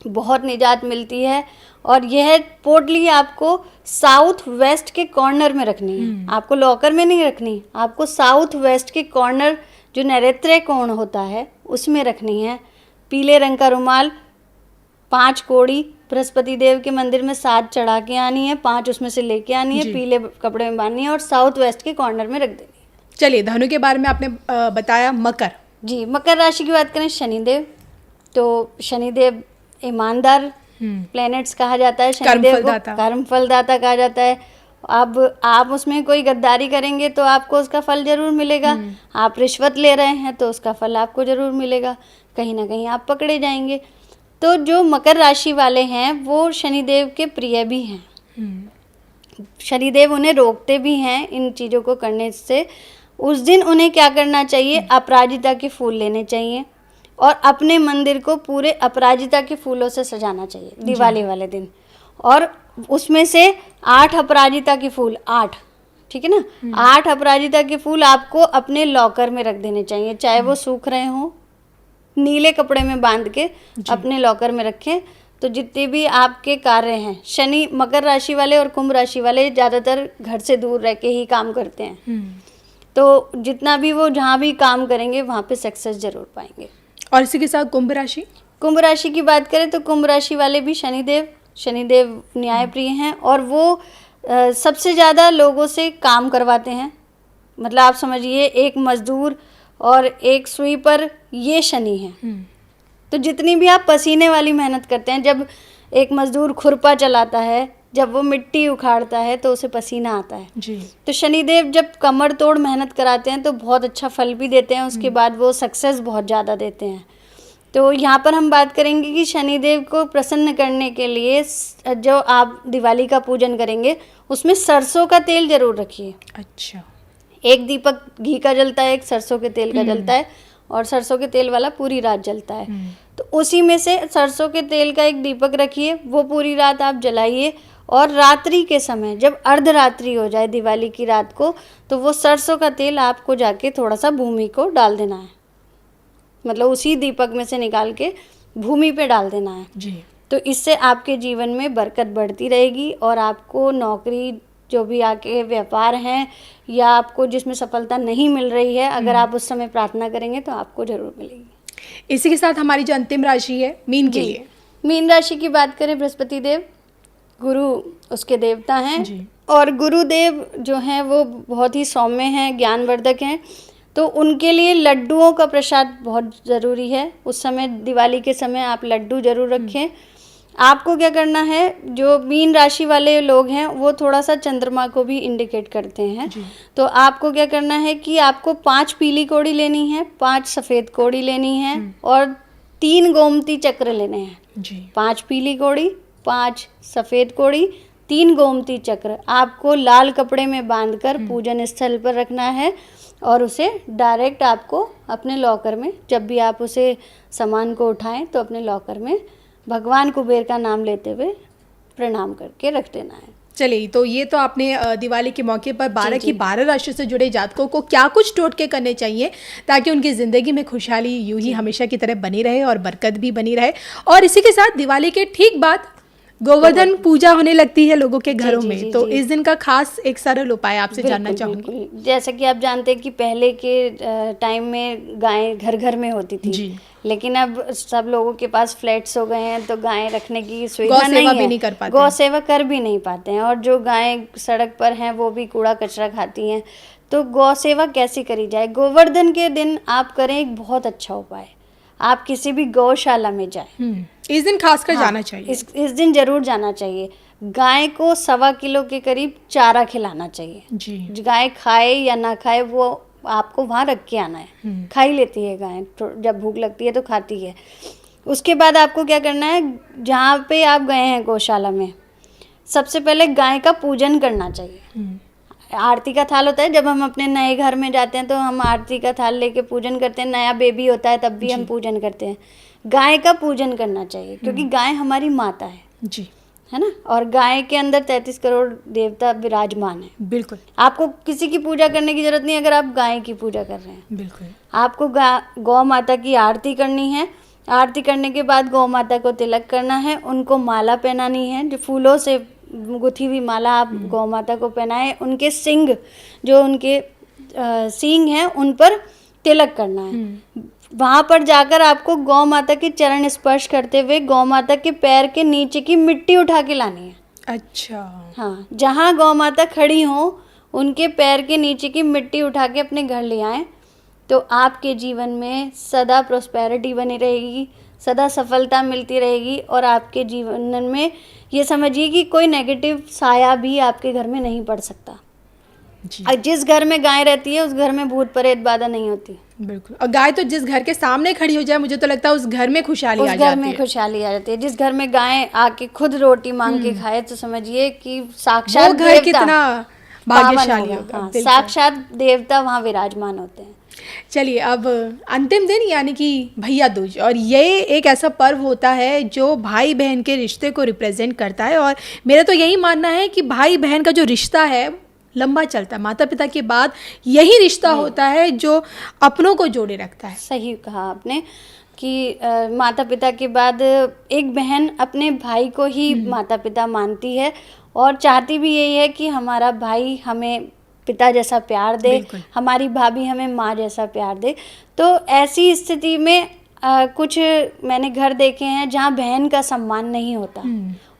Speaker 1: बहुत निजात मिलती है। और यह पोटली आपको साउथ वेस्ट के कॉर्नर में रखनी है। आपको लॉकर में नहीं रखनी, आपको साउथ वेस्ट के कॉर्नर जो नैऋत्य कोण होता है उसमें रखनी है। पीले रंग का रुमाल, 5 कोड़ी बृहस्पति देव के मंदिर में 7 चढ़ा के आनी है, 5 उसमें से लेके आनी है, पीले कपड़े में बांधनी है और साउथ वेस्ट के कॉर्नर में रख देनी है।
Speaker 2: चलिए, धनु के बारे में आपने बताया। मकर।
Speaker 1: जी, मकर राशि की बात करें, शनिदेव, तो शनिदेव ईमानदार प्लैनेट्स कहा जाता है। शनिदेव को कर्म फलदाता कहा जाता है। अब आप उसमें कोई गद्दारी करेंगे तो आपको उसका फल जरूर मिलेगा। आप रिश्वत ले रहे हैं तो उसका फल आपको जरूर मिलेगा, कहीं ना कहीं आप पकड़े जाएंगे। तो जो मकर राशि वाले हैं वो शनिदेव के प्रिय भी हैं। शनिदेव उन्हें रोकते भी हैं इन चीज़ों को करने से। उस दिन उन्हें क्या करना चाहिए, अपराजिता के फूल लेने चाहिए और अपने मंदिर को पूरे अपराजिता के फूलों से सजाना चाहिए दिवाली वाले दिन। और उसमें से 8 अपराजिता के फूल, 8, ठीक है ना, 8 अपराजिता के फूल आपको अपने लॉकर में रख देने चाहिए, चाहे वो सूख रहे हों, नीले कपड़े में बांध के अपने लॉकर में रखें। तो जितने भी आपके कार्य हैं, शनि मकर राशि वाले और कुंभ राशि वाले ज़्यादातर घर से दूर रह के ही काम करते हैं। तो जितना भी वो जहाँ भी काम करेंगे वहाँ पे सक्सेस जरूर पाएंगे।
Speaker 2: और इसी के साथ कुंभ राशि?
Speaker 1: कुंभ राशि की बात करें तो कुंभ राशि वाले भी शनिदेव न्यायप्रिय हैं और वो सबसे ज़्यादा लोगों से काम करवाते हैं। मतलब आप समझिए एक मजदूर और एक स्वीपर ये शनि है। तो जितनी भी आप पसीने वाली मेहनत करते हैं, जब एक मजदूर खुरपा चलाता है, जब वो मिट्टी उखाड़ता है तो उसे पसीना आता है
Speaker 2: जी।
Speaker 1: तो शनिदेव जब कमर तोड़ मेहनत कराते हैं तो बहुत अच्छा फल भी देते हैं, उसके बाद वो सक्सेस बहुत ज़्यादा देते हैं। तो यहाँ पर हम बात करेंगे कि शनिदेव को प्रसन्न करने के लिए जो आप दिवाली का पूजन करेंगे उसमें सरसों का तेल जरूर रखिए।
Speaker 2: अच्छा।
Speaker 1: एक दीपक घी का जलता है, एक सरसों के तेल का जलता है, और सरसों के तेल वाला पूरी रात जलता है। तो उसी में से सरसों के तेल का एक दीपक रखिए, वो पूरी रात आप जलाइए, और रात्रि के समय जब अर्धरात्रि हो जाए दिवाली की रात को, तो वो सरसों का तेल आपको जाके थोड़ा सा भूमि को डाल देना है। मतलब उसी दीपक में से निकाल के भूमि पे डाल देना है
Speaker 2: जी।
Speaker 1: तो इससे आपके जीवन में बरकत बढ़ती रहेगी और आपको नौकरी, जो भी आपके व्यापार हैं या आपको जिसमें सफलता नहीं मिल रही है, अगर आप उस समय प्रार्थना करेंगे तो आपको जरूर मिलेगी।
Speaker 2: इसी के साथ हमारी जो अंतिम राशि है मीन के लिए,
Speaker 1: मीन राशि की बात करें, बृहस्पति देव गुरु उसके देवता हैं
Speaker 2: जी।
Speaker 1: और गुरुदेव जो हैं वो बहुत ही सौम्य हैं, ज्ञानवर्धक हैं। तो उनके लिए लड्डुओं का प्रसाद बहुत ज़रूरी है। उस समय दिवाली के समय आप लड्डू ज़रूर रखें। आपको क्या करना है, जो मीन राशि वाले लोग हैं वो थोड़ा सा चंद्रमा को भी इंडिकेट करते हैं। तो आपको क्या करना है कि आपको 5 पीली कौड़ी लेनी है, 5 सफ़ेद कौड़ी लेनी है और 3 गोमती चक्र लेने हैं
Speaker 2: जी।
Speaker 1: 5 पीली कौड़ी, 5 सफ़ेद कौड़ी, 3 गोमती चक्र आपको लाल कपड़े में बांधकर पूजन स्थल पर रखना है और उसे डायरेक्ट आपको अपने लॉकर में, जब भी आप उसे सामान को उठाएं तो अपने लॉकर में भगवान कुबेर का नाम लेते हुए प्रणाम करके रख देना है।
Speaker 2: चलिए, तो ये तो आपने दिवाली के मौके पर 12 की 12 राशि से जुड़े जातकों को क्या कुछ टोटके करने चाहिए ताकि उनकी ज़िंदगी में खुशहाली यूं ही हमेशा की तरह बनी रहे और बरकत भी बनी रहे। और इसी के साथ दिवाली के ठीक बाद गोवर्धन पूजा होने लगती है लोगों के घरों में, तो इस दिन का खास एक सरल उपाय आपसे जानना चाहूँगी।
Speaker 1: जैसा कि आप जानते हैं कि पहले के टाइम में गायें घर घर में होती थी
Speaker 2: जी।
Speaker 1: लेकिन अब सब लोगों के पास फ्लैट्स हो गए हैं तो गायें रखने की सुविधा
Speaker 2: गौ सेवा
Speaker 1: नहीं
Speaker 2: भी
Speaker 1: है,
Speaker 2: नहीं कर पाते,
Speaker 1: गौ सेवा कर भी नहीं पाते हैं, और जो गायें सड़क पर हैं वो भी कूड़ा कचरा खाती हैं। तो गौ सेवा कैसे करी जाए? गोवर्धन के दिन आप करें एक बहुत अच्छा उपाय, आप किसी भी गौशाला में जाएं।
Speaker 2: इस दिन खासकर जाना चाहिए।
Speaker 1: इस दिन जरूर जाना चाहिए। गाय को 1.25 किलो के करीब चारा खिलाना चाहिए
Speaker 2: जी।
Speaker 1: गाय खाए या ना खाए वो आपको वहाँ रख के आना है। खा ही लेती है गाय, जब भूख लगती है तो खाती है। उसके बाद आपको क्या करना है, जहाँ पे आप गए हैं गौशाला में, सबसे पहले गाय का पूजन करना चाहिए। आरती का थाल होता है, जब हम अपने नए घर में जाते हैं तो हम आरती का थाल लेके पूजन करते हैं। नया बेबी होता है तब भी हम पूजन करते हैं। गाय का पूजन करना चाहिए क्योंकि गाय हमारी माता है
Speaker 2: जी,
Speaker 1: है ना, और गाय के अंदर 33 करोड़ देवता विराजमान है।
Speaker 2: बिल्कुल।
Speaker 1: आपको किसी की पूजा करने की जरूरत नहीं अगर आप गाय की पूजा कर रहे हैं।
Speaker 2: बिल्कुल।
Speaker 1: आपको गौ माता की आरती करनी है। आरती करने के बाद गौ माता को तिलक करना है, उनको माला पहनानी है, जो फूलों से गुथी हुई माला आप गौ माता को पहनाएं। उनके सिंग, जो उनके सींग हैं, उन पर तिलक करना है। वहाँ पर जाकर आपको गौ माता के चरण स्पर्श करते हुए गौ माता के पैर के नीचे की मिट्टी उठा के लानी है।
Speaker 2: अच्छा।
Speaker 1: हाँ, जहाँ गौ माता खड़ी हो उनके पैर के नीचे की मिट्टी उठा के अपने घर ले आएं, तो आपके जीवन में सदा प्रोस्पेरिटी बनी रहेगी, सदा सफलता मिलती रहेगी, और आपके जीवन में ये समझिए कि कोई नेगेटिव साया भी आपके घर में नहीं पड़ सकता।
Speaker 2: जी।
Speaker 1: जिस घर में गाय रहती है उस घर में भूत प्रेत बाधा नहीं होती।
Speaker 2: बिल्कुल। और गाय तो जिस घर के सामने खड़ी हो जाए, मुझे तो लगता है उस घर में खुशहाली आ
Speaker 1: उस
Speaker 2: जाती है।
Speaker 1: घर में खुशहाली आ जाती है। जिस घर में गाय आके खुद रोटी मांग के खाए तो समझिए कि साक्षात
Speaker 2: वो घर कितना भाग्यशाली होगा।
Speaker 1: हाँ, साक्षात देवता वहाँ विराजमान होते हैं।
Speaker 2: चलिए, अब अंतिम दिन यानी कि भैया दूज, और ये एक ऐसा पर्व होता है जो भाई बहन के रिश्ते को रिप्रेजेंट करता है। और मेरा तो यही मानना है कि भाई बहन का जो रिश्ता है लंबा चलता है। माता पिता के बाद यही रिश्ता होता है जो अपनों को जोड़े रखता है।
Speaker 1: सही कहा आपने कि माता पिता के बाद एक बहन अपने भाई को ही माता पिता मानती है और चाहती भी यही है कि हमारा भाई हमें पिता जैसा प्यार दे,
Speaker 2: बिल्कुल।
Speaker 1: हमारी भाभी हमें माँ जैसा प्यार दे। तो ऐसी स्थिति में कुछ मैंने घर देखे हैं जहाँ बहन का सम्मान नहीं होता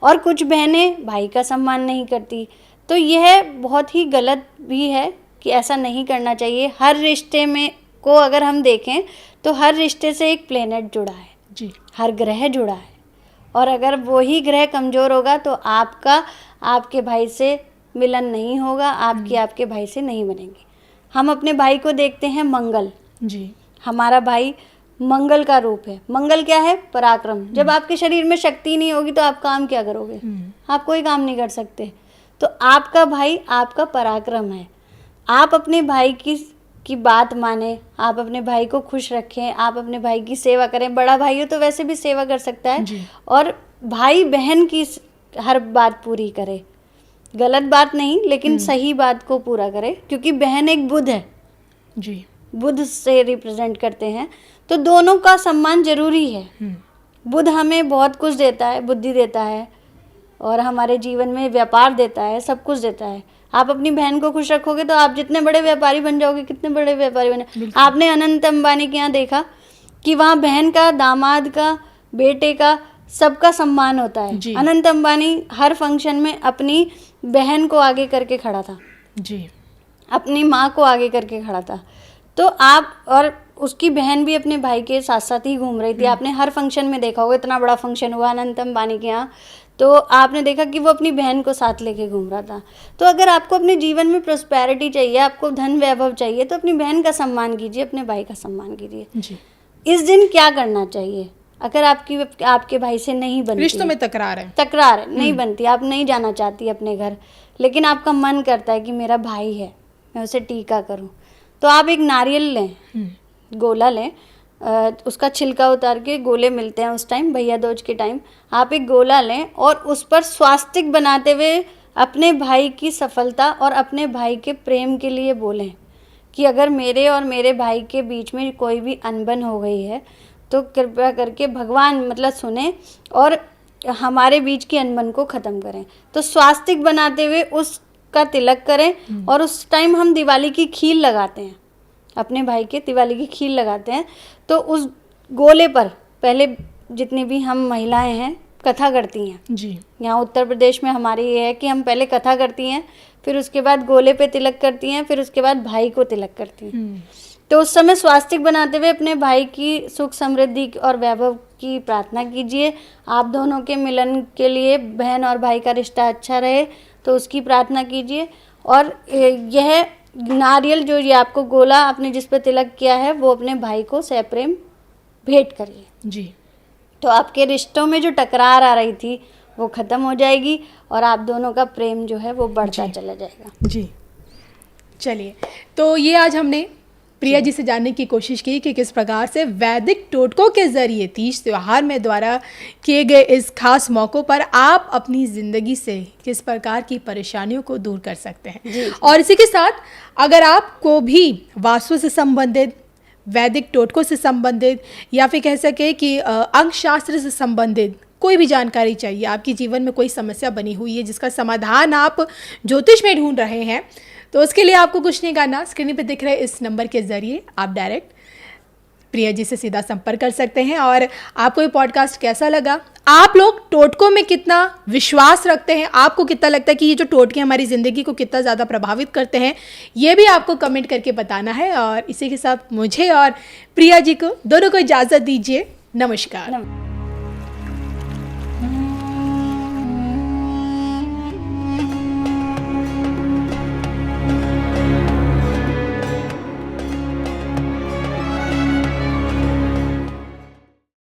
Speaker 1: और कुछ बहनें भाई का सम्मान नहीं करती। तो यह बहुत ही गलत भी है कि ऐसा नहीं करना चाहिए। हर रिश्ते में को अगर हम देखें तो हर रिश्ते से एक प्लेनेट जुड़ा है
Speaker 2: जी,
Speaker 1: हर ग्रह जुड़ा है, और अगर वही ग्रह कमज़ोर होगा तो आपका आपके भाई से मिलन नहीं होगा, आपके भाई से नहीं बनेंगे। हम अपने भाई को देखते हैं मंगल,
Speaker 2: जी,
Speaker 1: हमारा भाई मंगल का रूप है। मंगल क्या है? पराक्रम। जब आपके शरीर में शक्ति नहीं होगी तो आप काम क्या करोगे? आप कोई काम नहीं कर सकते। तो आपका भाई आपका पराक्रम है। आप अपने भाई की बात माने, आप अपने भाई को खुश रखें, आप अपने भाई की सेवा करें। बड़ा भाई हो तो वैसे भी सेवा कर सकता है,
Speaker 2: जी।
Speaker 1: और भाई बहन की हर बात पूरी करे, गलत बात नहीं लेकिन सही बात को पूरा करे, क्योंकि बहन एक बुध है,
Speaker 2: जी,
Speaker 1: बुध से रिप्रेजेंट करते हैं। तो दोनों का सम्मान जरूरी है। बुध हमें बहुत कुछ देता है, बुद्धि देता है, और हमारे जीवन में व्यापार देता है, सब कुछ देता है। आप अपनी बहन को खुश रखोगे तो आप जितने बड़े व्यापारी बन जाओगे, कितने बड़े व्यापारी बने। आपने अनंत अंबानी के यहाँ देखा कि वहाँ बहन का, दामाद का, बेटे का, सबका सम्मान होता
Speaker 2: जी।
Speaker 1: है। अनंत अंबानी हर फंक्शन में अपनी बहन को आगे करके खड़ा था,
Speaker 2: जी,
Speaker 1: अपनी माँ को आगे करके खड़ा था। तो आप, और उसकी बहन भी अपने भाई के साथ साथ ही घूम रही थी। आपने हर फंक्शन में देखा होगा, इतना बड़ा फंक्शन हुआ अनंत अंबानी के यहाँ, तो आपने देखा कि वो अपनी बहन को साथ लेके घूम रहा था। तो अगर आपको अपने जीवन में प्रोस्पेरिटी चाहिए, आपको धन वैभव चाहिए, तो अपनी बहन का सम्मान कीजिए, अपने भाई का सम्मान कीजिए।
Speaker 2: जी।
Speaker 1: इस दिन क्या करना चाहिए? अगर आपके भाई से नहीं बनती
Speaker 2: रिश्तों
Speaker 1: है,
Speaker 2: में तकरार है,
Speaker 1: नहीं बनती, आप नहीं जाना चाहती अपने घर, लेकिन आपका मन करता है कि मेरा भाई है, मैं उसे टीका करूं, तो आप एक नारियल लें, गोला लें, उसका छिलका उतार के गोले मिलते हैं उस टाइम, भैया दूज के टाइम। आप एक गोला लें और उस पर स्वास्तिक बनाते हुए अपने भाई की सफलता और अपने भाई के प्रेम के लिए बोलें कि अगर मेरे और मेरे भाई के बीच में कोई भी अनबन हो गई है तो कृपया करके भगवान मतलब सुने और हमारे बीच की अनबन को ख़त्म करें। तो स्वास्तिक बनाते हुए उसका तिलक करें, और उस टाइम हम दिवाली की खील लगाते हैं, अपने भाई के दिवाली की खील लगाते हैं। तो उस गोले पर पहले जितनी भी हम महिलाएं हैं कथा करती हैं।
Speaker 2: जी,
Speaker 1: यहाँ उत्तर प्रदेश में हमारी ये है कि हम पहले कथा करती हैं, फिर उसके बाद गोले पे तिलक करती हैं, फिर उसके बाद भाई को तिलक करती हैं। तो उस समय स्वास्तिक बनाते हुए अपने भाई की सुख समृद्धि और वैभव की प्रार्थना कीजिए। आप दोनों के मिलन के लिए बहन और भाई का रिश्ता अच्छा रहे तो उसकी प्रार्थना कीजिए। और यह नारियल जो ये आपको गोला आपने जिस पर तिलक किया है वो अपने भाई को सप्रेम भेंट करिए।
Speaker 2: जी,
Speaker 1: तो आपके रिश्तों में जो टकरार आ रही थी वो ख़त्म हो जाएगी और आप दोनों का प्रेम जो है वो बढ़ता चला जाएगा।
Speaker 2: जी। चलिए, तो ये आज हमने प्रिया जी से जानने की कोशिश की कि किस प्रकार से वैदिक टोटकों के ज़रिए तीज त्योहार में द्वारा किए गए इस खास मौक़ों पर आप अपनी ज़िंदगी से किस प्रकार की परेशानियों को दूर कर सकते हैं। और इसी के साथ अगर आपको भी वास्तु से संबंधित, वैदिक टोटकों से संबंधित या फिर कह सके कि अंक शास्त्र से संबंधित कोई भी जानकारी चाहिए, आपके जीवन में कोई समस्या बनी हुई है जिसका समाधान आप ज्योतिष में ढूंढ रहे हैं, तो उसके लिए आपको कुछ नहीं करना, स्क्रीन पे दिख रहे इस नंबर के ज़रिए आप डायरेक्ट प्रिया जी से सीधा संपर्क कर सकते हैं। और आपको ये पॉडकास्ट कैसा लगा, आप लोग टोटकों में कितना विश्वास रखते हैं, आपको कितना लगता है कि ये जो टोटके हमारी ज़िंदगी को कितना ज़्यादा प्रभावित करते हैं, ये भी आपको कमेंट करके बताना है। और इसी के साथ मुझे और प्रिया जी को दोनों को इजाज़त दीजिए। नमस्कार।